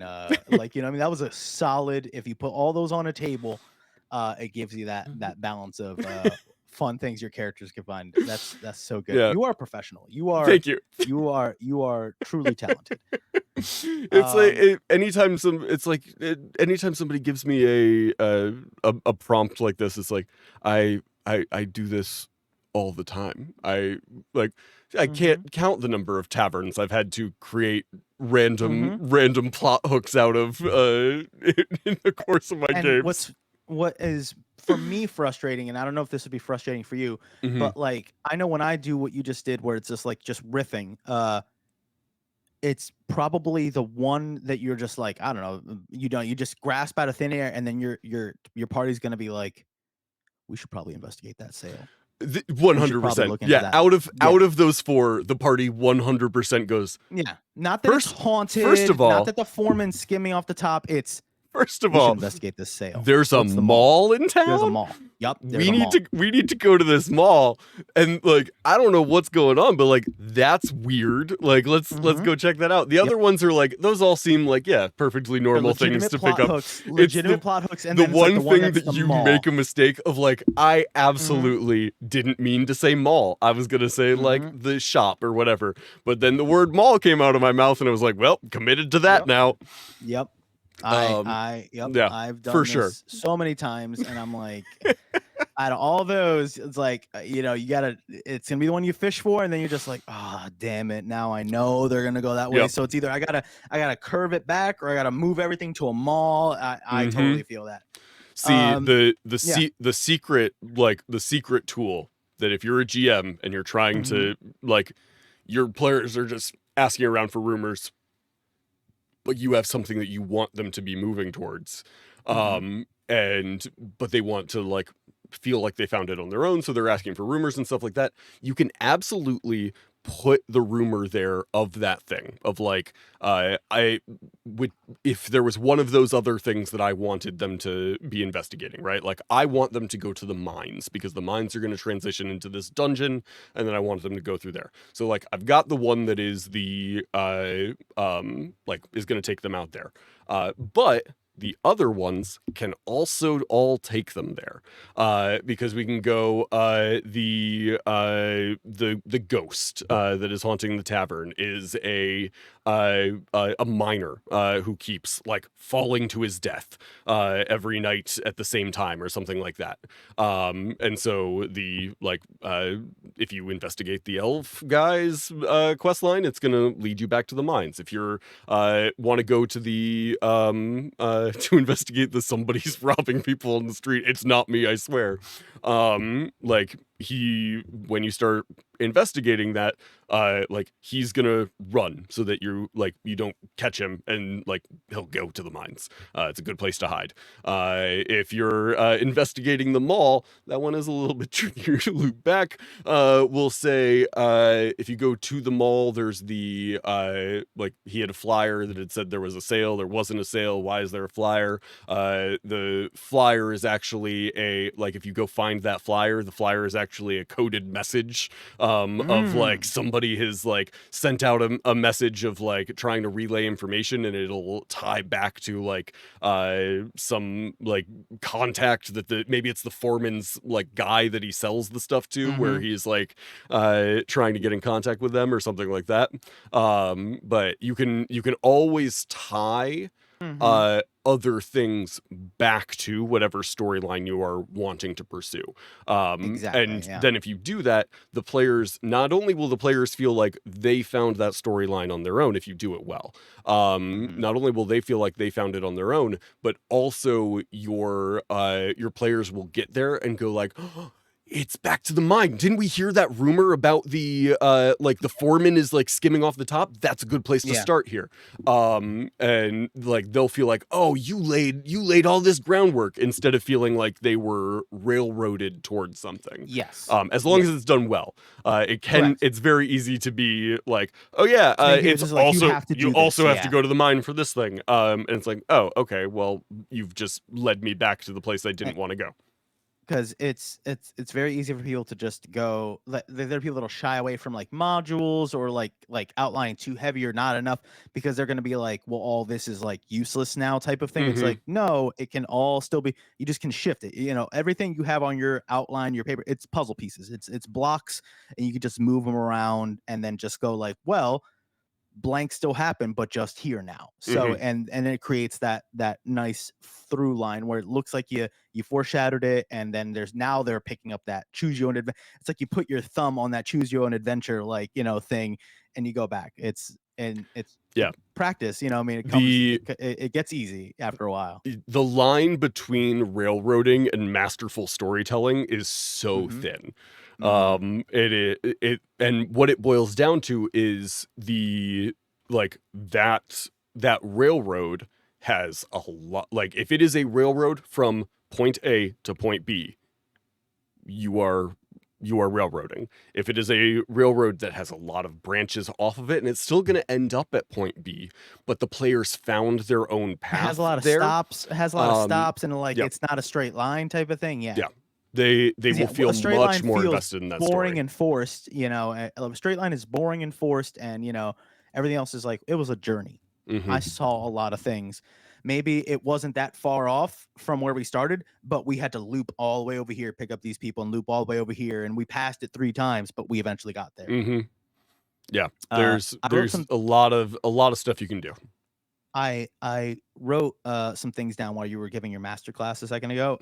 like, you know, I mean, that was a solid. If you put all those on a table, it gives you that balance of fun things your characters can find. That's so good. Yeah. You are a professional. You are. Thank you. You are truly talented. It's like anytime somebody gives me a prompt like this, it's like I do this all the time. I can't count the number of taverns I've had to create random plot hooks out of in the course of my And games. what is for me frustrating, and I don't know if this would be frustrating for you, but like I know when I do what you just did, where it's just riffing, it's probably the one that you're just like, I don't know, you just grasp out of thin air, and then your party's gonna be like, we should probably investigate that sale. 100%. look into Yeah, that. out of those four, the party 100% goes. Yeah, not that it's First- haunted. first of all- not that the foreman's skimming off the top. It's First of we should all, investigate this sale. there's a What's the mall in town. There's a mall. Yup. We need to go to this mall, and like I don't know what's going on, but like that's weird. Like let's go check that out. The other ones are like those all seem like perfectly normal things to pick up. Legitimate plot hooks, and the then it's like one the one thing that's that the you mall. make a mistake of, like I absolutely didn't mean to say mall. I was gonna say like the shop or whatever, but then the word mall came out of my mouth, and I was like, well, committed to that now. Yep. Yeah, I've done for this sure. so many times, and I'm like, out of all those, it's like you gotta. It's gonna be the one you fish for, and then you're just like, oh damn it! Now I know they're gonna go that way. Yep. So it's either I gotta curve it back, or I gotta move everything to a mall. I totally feel that. See, Yeah. the secret, like the secret tool that if you're a GM and you're trying to, like, your players are just asking around for rumors, but you have something that you want them to be moving towards, but they want to like feel like they found it on their own, so they're asking for rumors and stuff like that. You can absolutely put the rumor there of that thing, of like, I would, if there was one of those other things that I wanted them to be investigating, right? Like, I want them to go to the mines because the mines are going to transition into this dungeon, and then I want them to go through there. So like, I've got the one that is the like is going to take them out there, but the other ones can also all take them there, because we can go, the ghost that is haunting the tavern is a miner who keeps like falling to his death every night at the same time or something like that. And so the like, if you investigate the elf guy's quest line, it's gonna lead you back to the mines. If you're want to go to the to investigate the somebody's robbing people on the street, it's not me, I swear. Like, when you start investigating that, like, he's gonna run so that you don't catch him, and like he'll go to the mines. It's a good place to hide. If you're investigating the mall, that one is a little bit trickier to loop back. We'll say, if you go to the mall, there's the like, he had a flyer that had said there was a sale. There wasn't a sale. Why is there a flyer? The flyer is actually like, if you go find that flyer, the flyer is actually a coded message of like, somebody has like sent out a message of like trying to relay information, and it'll tie back to like some like contact that maybe it's the foreman's like guy that he sells the stuff to, where he's like trying to get in contact with them or something like that. But you can always tie other things back to whatever storyline you are wanting to pursue. Exactly, And yeah. then if you do that, the players, not only will the players feel like they found that storyline on their own if you do it well, not only will they feel like they found it on their own, but also your players will get there and go like, oh, it's back to the mine. Didn't we hear that rumor about the like the foreman is like skimming off the top? That's a good place to start here. And like, they'll feel like, oh, you laid all this groundwork, instead of feeling like they were railroaded towards something. Yes. As long as it's done well. It's very easy to be like, oh yeah, Maybe it's just like, also, you have to do you also this, have to go to the mine for this thing. And it's like, oh, okay, well, you've just led me back to the place I didn't want to go. Because it's very easy for people to just go. There are people that'll shy away from like modules, or like outlining too heavy or not enough, because they're gonna be like, well, all this is like useless now, type of thing. It's like, no, it can all still be. You just can shift it. Everything you have on your outline, your paper, it's puzzle pieces. It's blocks, and you can just move them around, and then just go like, well, blank still happen, but just here now. So and it creates that nice through line where it looks like you foreshadowed it, and then they're picking up that choose your own adventure. It's like you put your thumb on that choose your own adventure thing, and you go back. It's practice. I mean, it gets easy after a while. The line between railroading and masterful storytelling is so thin. It and what it boils down to is the like that railroad has a lot. Like, if it is a railroad from point A to point B, you are railroading. If it is a railroad that has a lot of branches off of it, and it's still going to end up at point B, but the players found their own path. It has a lot of stops. It has a lot of stops, and like, it's not a straight line type of thing. Yeah. They will feel a straight much line more feels invested in that boring story. and forced. A straight line is boring and forced, and everything else is like, it was a journey. I saw a lot of things. Maybe it wasn't that far off from where we started, but we had to loop all the way over here, pick up these people, and loop all the way over here, and we passed it 3 times, but we eventually got there. Yeah, there's a lot of stuff you can do. I wrote some things down while you were giving your master class a second ago.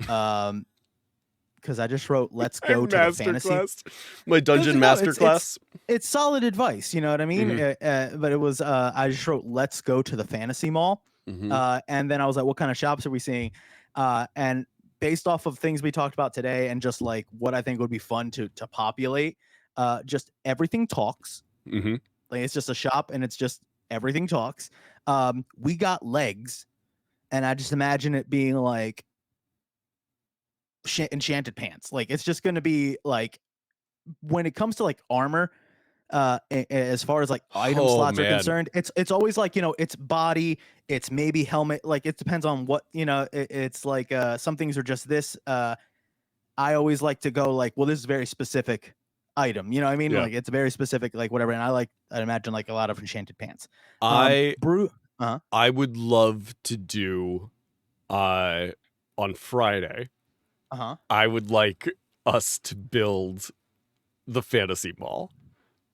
because I just wrote let's go to the fantasy. Masterclass. My dungeon No, masterclass. It's solid advice, you know what I mean? But it was I just wrote let's go to the fantasy mall. And then I was like, what kind of shops are we seeing? And based off of things we talked about today and just like what I think would be fun to populate, just everything talks. Like it's just a shop and it's just everything talks. We got legs, and I just imagine it being like enchanted pants. Like it's just going to be like when it comes to like armor, as far as like item slots are concerned, it's always like, you know, it's body, it's maybe helmet, like it depends on what, you know, it's like some things are just this. I always like to go like, well, this is very specific item, you know what I mean? Like it's very specific, like whatever. And I imagine like a lot of enchanted pants. I would love to do on Friday. I would like us to build the fantasy mall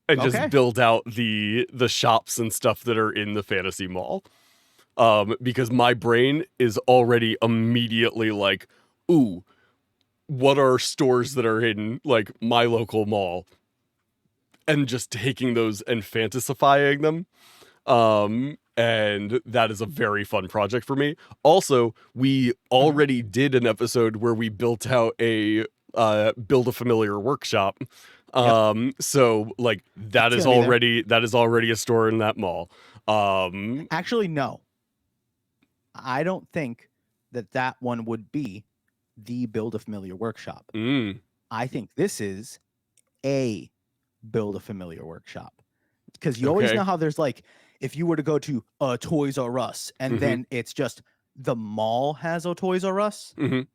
and just build out the shops and stuff that are in the fantasy mall. Because my brain is already immediately like, ooh, what are stores that are in like my local mall? And just taking those and fantasifying them. And that is a very fun project for me. Also, we already did an episode where we built out a build a familiar workshop. So like that is already a store in that mall. Actually, no. I don't think that one would be the build a familiar workshop. I think this is a build a familiar workshop, because you always know how there's like, if you were to go to a Toys R Us and then it's just the mall has a Toys R Us. Do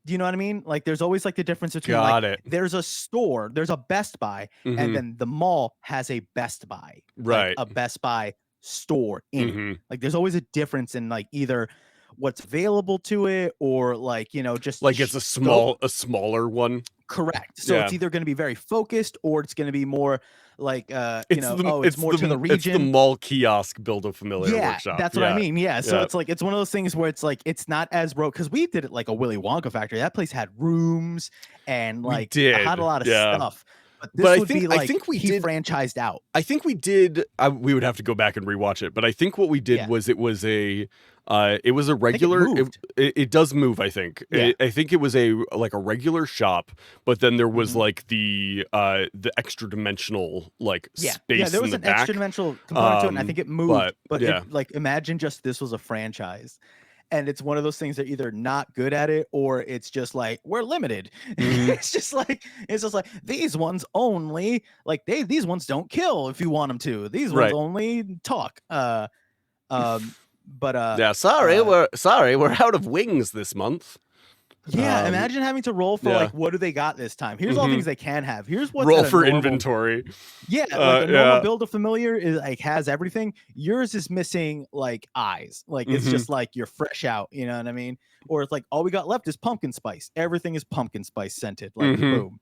you know what I mean? Like there's always like the difference between there's a store, there's a Best Buy, and then the mall has a Best Buy, right? Like a Best Buy store in it. Like there's always a difference in like either what's available to it or like, you know, just like it's a smaller one. Correct. So it's either going to be very focused or it's going to be more like it's more to the region. It's the mall kiosk build a familiar workshop. That's what I mean. So it's like it's one of those things where it's like it's not as broke, because we did it like a Willy Wonka factory. That place had rooms and like had a lot of stuff. But would be like I think we did franchised out. I think we did. We would have to go back and rewatch it. But I think what we did was it was a regular. It does move. I think. I think it was a regular shop, but then there was like the extra dimensional like space. Yeah, there was an extra dimensional component to it, and I think it moved. But like imagine just this was a franchise. And it's one of those things that either not good at it or it's just like we're limited. It's just like these ones only like these ones don't kill if you want them to. These ones only talk. Sorry, we're out of wings this month. Yeah, imagine having to roll for like what do they got this time? Here's all things they can have. Here's what roll for inventory. Yeah, like a normal build a familiar is like has everything. Yours is missing like eyes. Like it's just like you're fresh out, you know what I mean? Or it's like all we got left is pumpkin spice. Everything is pumpkin spice scented. Like boom.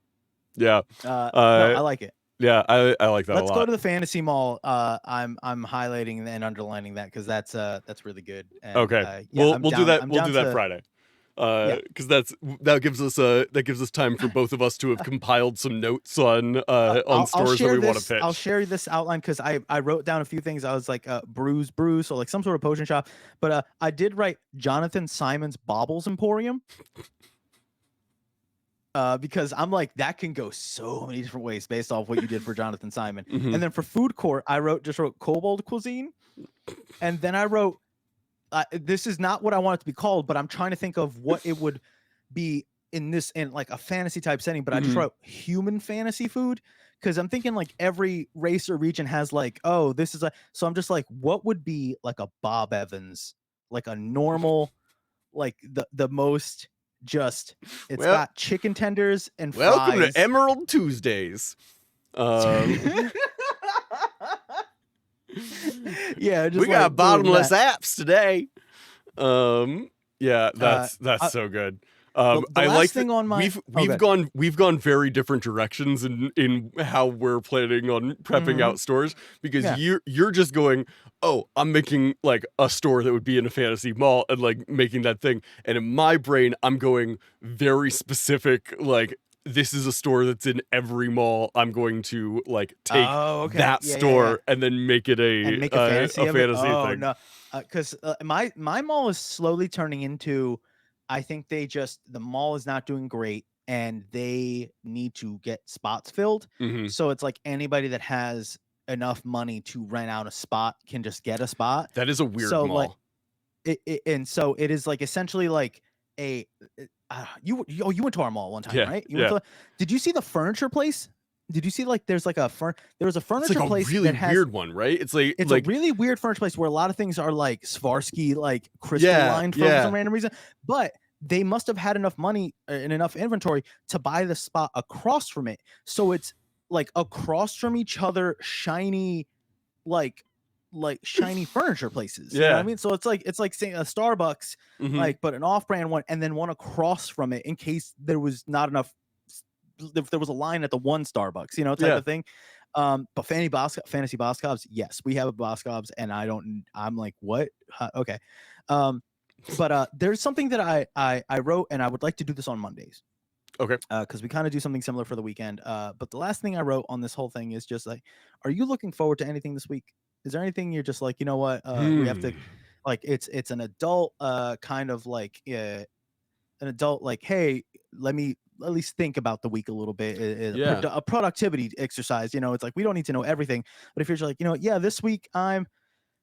Yeah. No, I like it. Yeah, I like that a lot. Let's go to the fantasy mall. I'm highlighting and underlining that because that's really good. And, okay. We'll do that. We'll do that Friday. Because that gives us time for both of us to have compiled some notes on stores that we want to pitch. I'll share this outline because I wrote down a few things. I was like brew, so like some sort of potion shop. But I did write Jonathan Simon's Baubles Emporium. Because I'm like that can go so many different ways based off what you did for Jonathan Simon. And then for food court, I wrote Kobold Cuisine, and then I wrote. This is not what I want it to be called, but I'm trying to think of what it would be in like a fantasy type setting. But I just wrote human fantasy food because I'm thinking like every race or region has like, oh, this is so I'm just like, what would be like a Bob Evans, like a normal, like the most just got chicken tenders and fries. Welcome to Emerald Tuesdays. Yeah, just we got bottomless apps today. Yeah, that's so good. The I last like thing that on my we've gone very different directions in how we're planning on prepping out stores, because Yeah. you're just going, oh, I'm making like a store that would be in a fantasy mall and like making that thing, and in my brain I'm going very specific, like this is a store that's in every mall. I'm going to like take Oh, okay. that Yeah, yeah, store yeah. and then make it And make a fantasy a of it. fantasy Oh thing. no, because my mall is slowly turning into. I think the mall is not doing great, and they need to get spots filled. Hmm. So it's like anybody that has enough money to rent out a spot can just get a spot. That is a weird So like mall. and so it is like essentially like a you went to our mall one time, Yeah, right? yeah. Did you see the furniture place? Did you see like there was a It's furniture like a place really that has weird one, right? It's like it's a really weird furniture place where a lot of things are like Swarovski, like crystalline for yeah. some random reason. But they must have had enough money and enough inventory to buy the spot across from it. So it's like across from each other, shiny, like shiny furniture places. You know what I Yeah. mean? So it's like saying a Starbucks, Mhm. like but an off-brand one, and then one across from it in case there was not enough. If there was a line at the one Starbucks, you know, type Yeah. of thing. But fantasy Boscovs, yes, we have a Boscovs, and I'm like, what? Okay. But there's something that I wrote, and I would like to do this on Mondays. Okay. Because we kind of do something similar for the weekend. But the last thing I wrote on this whole thing is just like, are you looking forward to anything this week? Is there anything you're just like, you know what? We have to, like, it's an adult, kind of like an adult, like, hey, let me at least think about the week a little bit. Yeah. A productivity exercise. You know, it's like we don't need to know everything, but if you're just like, you know, yeah, this week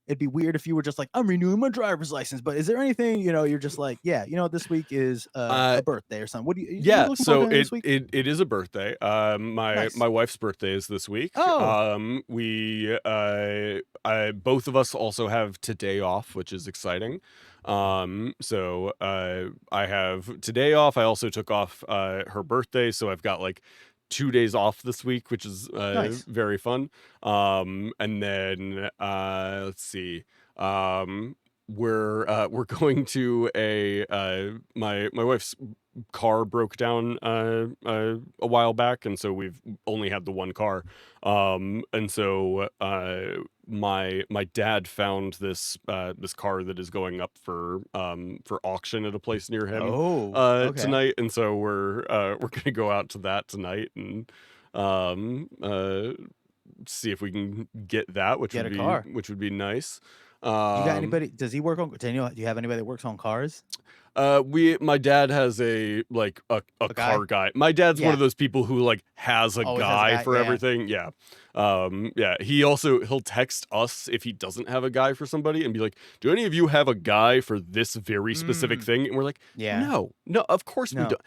it'd be weird if you were just like, I'm renewing my driver's license. But is there anything, you know, you're just like, yeah, you know, this week is a birthday or something. What do you Yeah, looking so forward to this week? it is a birthday. My Nice. my wife's birthday is this week. Oh. We both of us also have today off, which is exciting. So I have today off. I also took off her birthday, so I've got like 2 days off this week, which is Nice. very fun. And then let's see. We're going to my wife's car broke down a while back, and so we've only had the one car. And so my dad found this car that is going up for auction at a place near him Oh, okay. tonight, and so we're gonna go out to that tonight and um uh see if we can get that, Get a car. which would be nice. You got Um, anybody? Does he work on? Do you have anybody that works on cars? my dad has a like a A guy? car guy. My dad's one Yeah. of those people who like has a Always has a guy guy, for yeah. everything. Yeah. Yeah. He'll text us if he doesn't have a guy for somebody and be like, "Do any of you have a guy for this very specific thing?" And we're like, Yeah. No, of course we No. don't.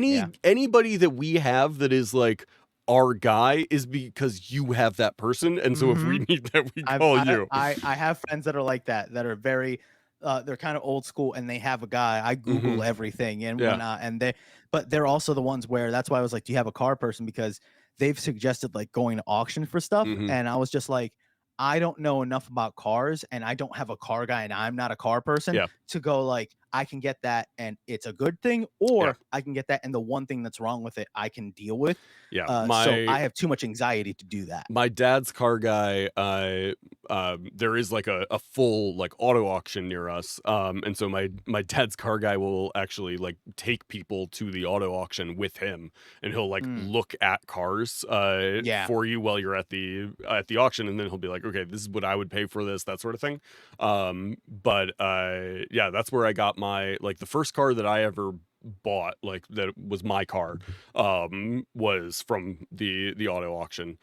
Yeah. Anybody that we have that is like our guy is because you have that person, and so if we need that, we call you. I have friends that are like that are very they're kind of old school, and they have a guy. I Google Mhm. everything and Yeah. whatnot, and but they're also the ones where that's why I was like, do you have a car person? Because they've suggested like going to auction for stuff, Mhm. and I was just like, I don't know enough about cars, and I don't have a car guy, and I'm not a car person Yeah. to go like, I can get that and it's a good thing, or I can get that and the one thing that's wrong with it I can deal with. Yeah. So I have too much anxiety to do that. My dad's car guy, there is like a full like auto auction near us. And so my dad's car guy will actually like take people to the auto auction with him, and he'll like look at cars Yeah. for you while you're at the auction, and then he'll be like, okay, this is what I would pay for this, that sort of thing. But yeah, that's where I got my like the first car that I ever bought, like that was my car, was from the auto auction.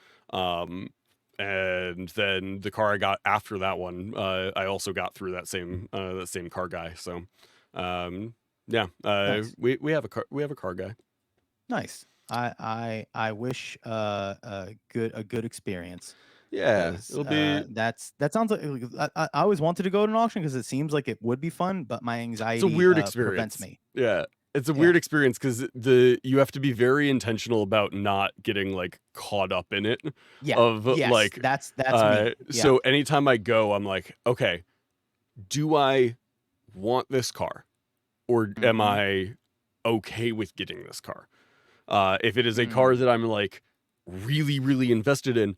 And then the car I got after that one, I also got through that same car guy. So yeah, Nice. we have a car guy. Nice. I wish a good experience. Yeah, 'Cause, it'll be that sounds like I always wanted to go to an auction because it seems like it would be fun, but my anxiety it's a weird prevents experience. me. Yeah. It's a Yeah. weird experience because you have to be very intentional about not getting like caught up in it. Yeah. Of Yes, like that's me. Yeah. so anytime I go, I'm like, okay, do I want this car, or am Mhm. I okay with getting this car. If it is a car that I'm like really, really invested in,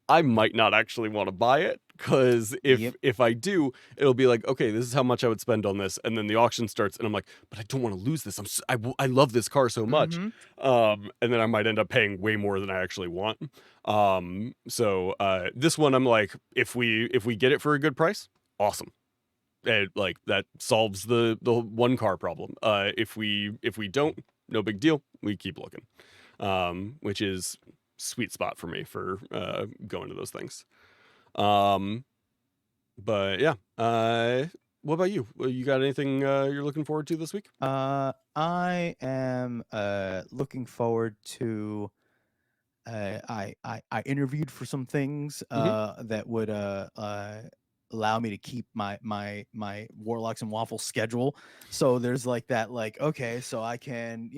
I might not actually want to buy it, because if I do, it'll be like, okay, this is how much I would spend on this, and then the auction starts, and I'm like, but I don't want to lose this. I love this car so much, and then I might end up paying way more than I actually want. So this one, I'm like, if we get it for a good price, awesome. And like that solves the one car problem. If we don't, no big deal. We keep looking, which is sweet spot for me for going to those things. But yeah, what about you? You got anything you're looking forward to this week? I am looking forward to. I interviewed for some things that would allow me to keep my Warlocks and Waffles schedule. So there's like that, like, okay, so I can,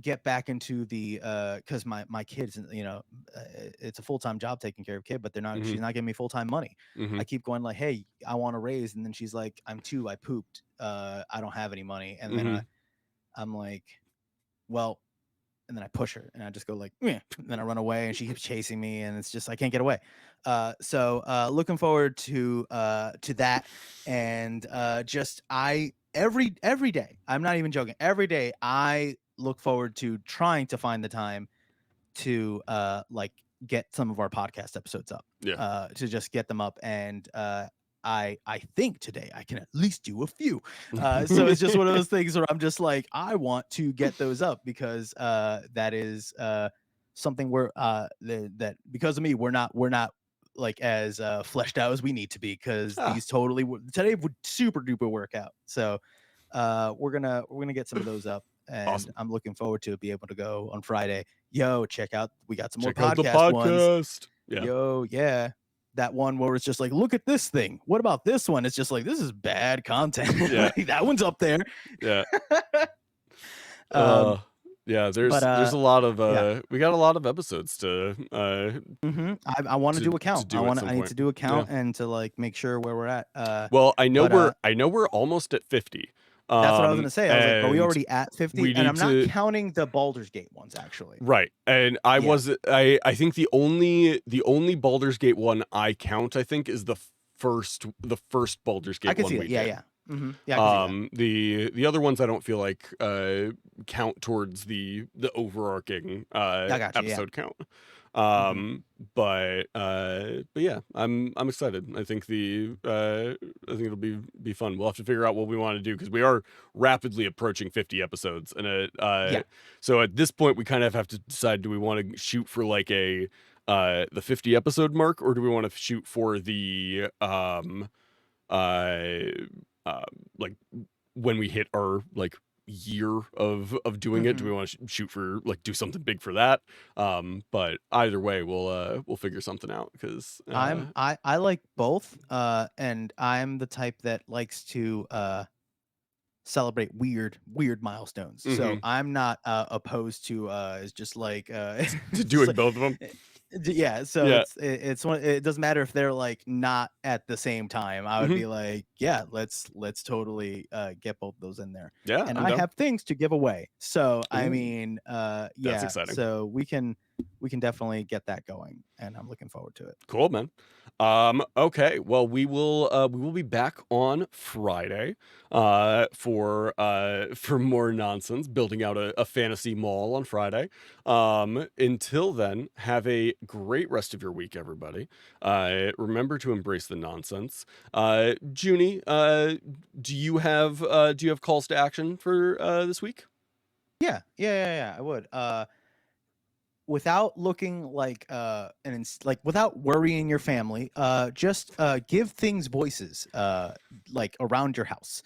get back into the because my kids, it's a full-time job taking care of a kid, but she's not giving me full-time money. I keep going like, hey, I want a raise, and then she's like, I'm 2, I pooped, I don't have any money, and then I'm like, well, and then I push her and I just go like, and then I run away and she keeps chasing me, and it's just, I can't get away. So looking forward to that. And just every day, I'm not even joking, every day I look forward to trying to find the time to like get some of our podcast episodes up, to just get them up. And I think today I can at least do a few. So it's just one of those things where I'm just like, I want to get those up, because that is something where that because of me, we're not like as fleshed out as we need to be, because these today would super duper work out. So we're gonna get some of those up, and Awesome. I'm looking forward to be able to go on Friday. Yo, check out, we got some more Check out the podcast ones. podcast. Yeah. Yo, yeah. That one where it's just like, look at this thing. What about this one? It's just like, this is bad content. Yeah. That one's up there. Yeah. Yeah, there's a lot of we got a lot of episodes to I want to do a count. I need to do a count and to like make sure where we're at. Well, I know we're almost at 50. That's what I was gonna say. I was like, are we already at 50? And I'm not counting the Baldur's Gate ones, actually. Right. And I think the only Baldur's Gate one I count, I think, is the first Baldur's Gate one. I can see it. Yeah. Yeah, I can see that. The other ones I don't feel like count towards the overarching episode count. But yeah, I'm excited. I think it'll be fun. We'll have to figure out what we want to do, because we are rapidly approaching 50 episodes, and so at this point we kind of have to decide, do we want to shoot for like the 50 episode mark, or do we want to shoot for the like when we hit our like year of doing it, do we want to shoot for like do something big for that? But either way, we'll figure something out, because I like both, and I'm the type that likes to celebrate weird milestones. So I'm not opposed to it's just like to doing both of them. Yeah, so it's one. It doesn't matter if they're like not at the same time. I would be like, yeah, let's totally get both those in there. Yeah, and I have things to give away. So I mean, that's exciting. So we can definitely get that going, and I'm looking forward to it. Cool, man. Okay, well, we will be back on Friday for more nonsense, building out a fantasy mall on Friday. Until then, have a great rest of your week, everybody. Remember to embrace the nonsense. Junie, do you have calls to action for this week? Yeah, I would. Without looking like without worrying your family, just give things voices, like around your house.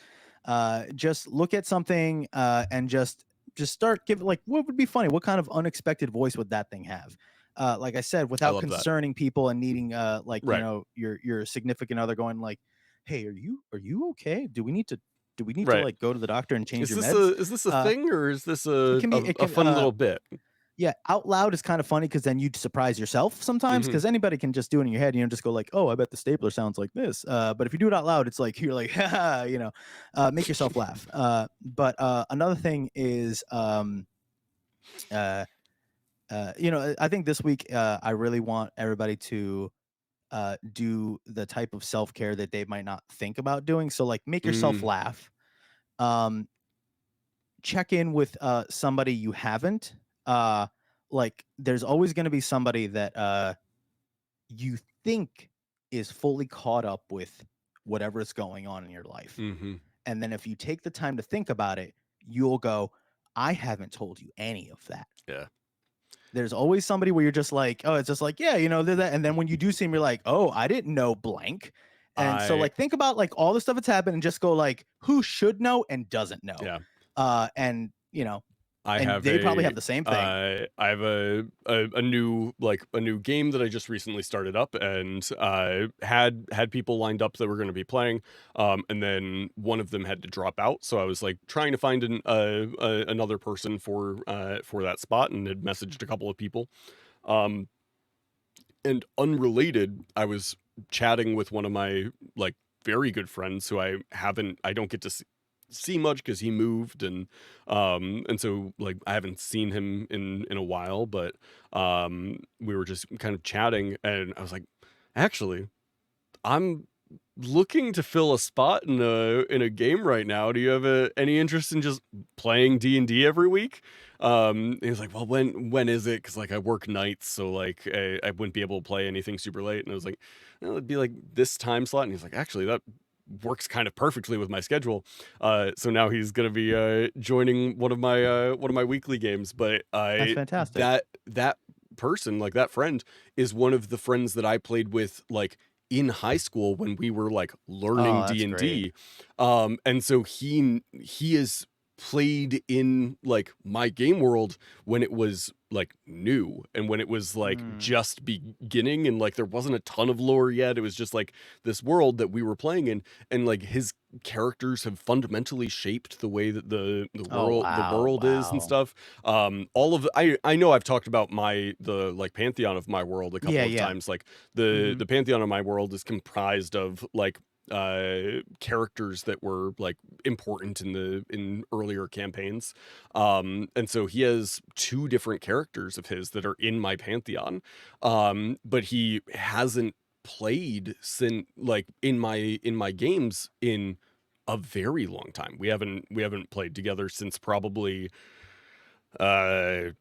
Just look at something and just start like, what would be funny? What kind of unexpected voice would that thing have? Like I said, without concerning people and needing your significant other going like, hey, are you okay? Do we need to like go to the doctor and change your meds? Is this a thing, or is this a fun little bit? Yeah, out loud is kind of funny because then you'd surprise yourself sometimes Mhm. because anybody can just do it in your head, just go like, oh, I bet the stapler sounds like this. But if you do it out loud, it's like you're like, haha, make yourself laugh. But another thing is, uh, I think this week I really want everybody to do the type of self care that they might not think about doing. So like, make yourself Mm. laugh. Um, check in with somebody you haven't. Like, there's always going to be somebody that you think is fully caught up with whatever's going on in your life. Mhm. And then if you take the time to think about it, you'll go, I haven't told you any of that. Yeah. There's always somebody where you're just like, oh, it's just like, yeah, they're that. And then when you do see them, you're like, oh, I didn't know blank. And so I like, think about like all the stuff that's happened and just go like, who should know and doesn't know. yeah. And I and have they probably a have the same thing. I have a new game that I just recently started up, and had people lined up that were going to be playing, and then one of them had to drop out, so I was like trying to find another person for that spot, and had messaged a couple of people, um, and unrelated, I was chatting with one of my like very good friends who I don't get to see much because he moved, and so like I haven't seen him in a while, but we were just kind of chatting, and I was like, actually, I'm looking to fill a spot in a game right now. Do you have any interest in just playing D&D every week? He was like, well, when is it? Because like I work nights, so like I wouldn't be able to play anything super late. And I was like, well, it'd be like this time slot. And he's like, actually, that works kind of perfectly with my schedule. So now he's gonna be joining one of my weekly games. But That's fantastic. that person, like that friend, is one of the friends that I played with like in high school when we were like learning Oh, that's great. D&D. And so he is played in like my game world when it was like new, and when it was like just beginning, and like there wasn't a ton of lore yet. It was just like this world that we were playing in, and like his characters have fundamentally shaped the way that the Oh, world is and wow. stuff. All of I know I've talked about the like pantheon of my world a couple Yeah, of yeah. times. Like the Mhm. pantheon of my world is comprised of like characters that were like important in earlier campaigns, and so he has two different characters of his that are in my pantheon, but he hasn't played since like in my games in a very long time. We haven't played together since probably uh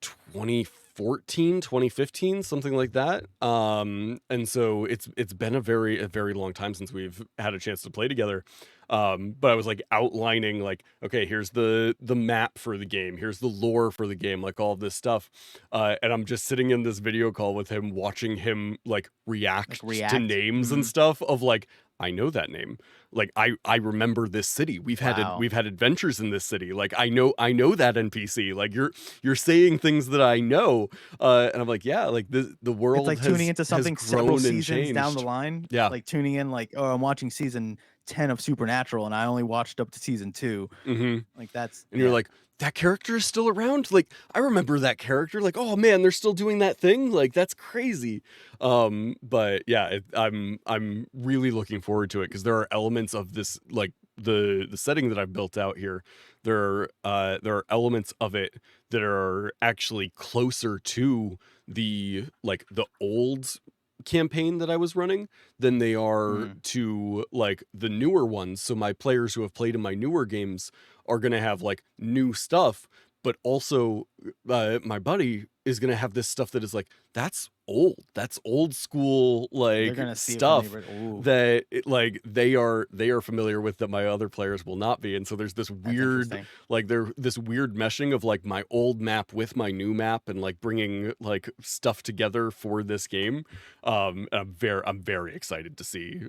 2014, 2015, something like that. And so it's been a very long time since we've had a chance to play together. But I was like outlining like, okay, here's the map for the game, here's the lore for the game, like all of this stuff. And I'm just sitting in this video call with him, watching him like react to react? names and stuff of like, I know that name. Like I remember this city. We've Wow. had adventures in this city. Like I know that NPC. Like you're saying things that I know. And I'm like, yeah, like the It's world like tuning into has something several grown and seasons down the changed. line. Yeah. Like tuning in, like, oh, I'm watching season 10 of Supernatural, and I only watched up to season 2. Mm-hmm. Like that's And you're yeah. like, that character is still around? Like, I remember that character. Like, oh man, they're still doing that thing? Like, that's crazy. But yeah, I'm really looking forward to it because there are elements of this, like the setting that I've built out here. There are elements of it that are actually closer to the like the old campaign that I was running than they are to like the newer ones. So my players who have played in my newer games are going to have like new stuff, but also my buddy is going to have this stuff that is like, that's old school They're like gonna see it stuff from the that like they are familiar with that my other players will not be. And so there's this That's weird interesting. like this weird meshing of like my old map with my new map, and like bringing like stuff together for this game. And I'm very excited to see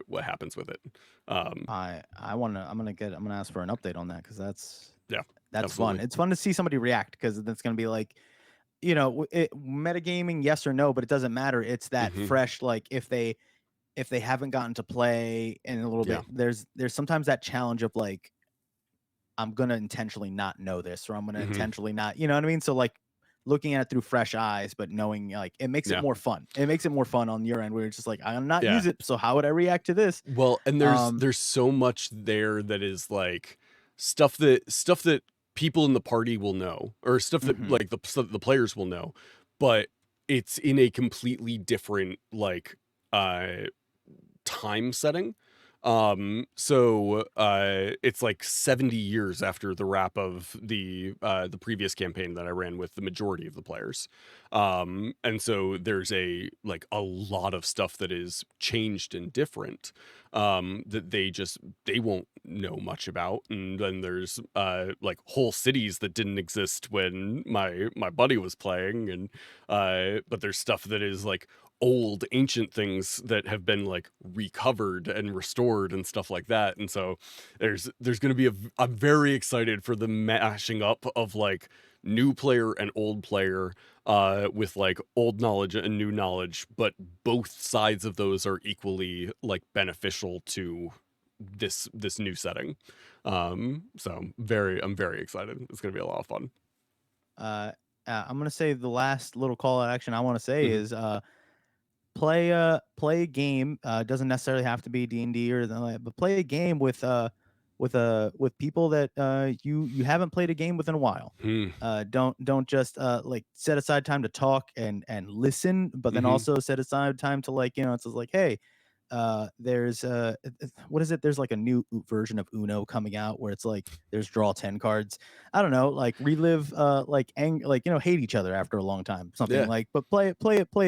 what happens with it. I'm gonna ask for an update on that because that's Yeah, fun. absolutely. It's fun to see somebody react because that's gonna be like, metagaming, yes or no, but it doesn't matter. It's that Mhm. fresh, like if they haven't gotten to play in a little Yeah. bit, there's sometimes that challenge of like, I'm gonna intentionally not know this, or I'm gonna Mhm. intentionally not, you know what I mean? So like, looking at it through fresh eyes, but knowing like it makes it Yeah. more fun. It makes it more fun on your end where it's just like I'm not Yeah. use it, so how would I react to this? Well, and Um, there's so much there that is like stuff that people in the party will know, or stuff that Mhm. like stuff that the players will know, but it's in a completely different like uh time setting. So it's like 70 years after the wrap of the previous campaign that I ran with the majority of the players. And so there's a lot of stuff that is changed and different that they won't know much about. And then there's like whole cities that didn't exist when my buddy was playing, and but there's stuff that is like old ancient things that have been like recovered and restored and stuff like that. And so there's going to be I'm very excited for the mashing up of like new player and old player with like old knowledge and new knowledge, but both sides of those are equally like beneficial to this new setting. So I'm very excited. It's going to be a lot of fun. I'm gonna say the last little call to action I want to say Mhm. is play a game. Doesn't necessarily have to be D&D or anything like that, but play a game with with people that you haven't played a game with in a while. Hmm. Don't just like set aside time to talk and listen, but then Mhm. also set aside time to like it's just like, hey, there's what is it? There's like a new version of Uno coming out where it's like there's draw 10 cards. I don't know, like relive like hate each other after a long time, something Yeah. like, but play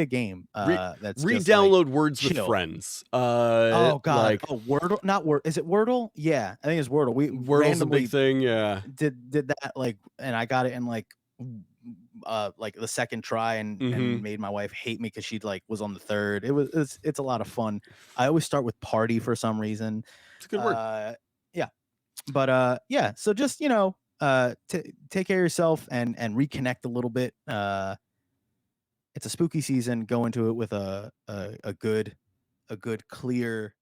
a game that's just like Re-download Words with chill. Friends. Oh god. Like Oh, Wordle, not Word. Is it Wordle? Yeah, I think it's Wordle. We Wordle's a randomly big thing, yeah. did that like, and I got it in like the second try and Mhm. made my wife hate me because she like was on the third. It's a lot of fun. I always start with party for some reason. It's a good word. Yeah, but yeah. So just take care of yourself and reconnect a little bit. It's a spooky season. Go into it with a good clear,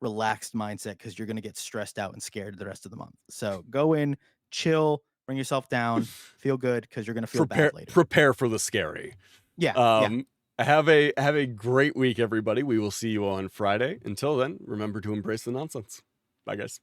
relaxed mindset because you're gonna get stressed out and scared the rest of the month. So go in, chill, bring yourself down, feel good because you're gonna feel bad later. Prepare for the scary. Yeah. Have a great week, everybody. We will see you on Friday. Until then, remember to embrace the nonsense. Bye, guys.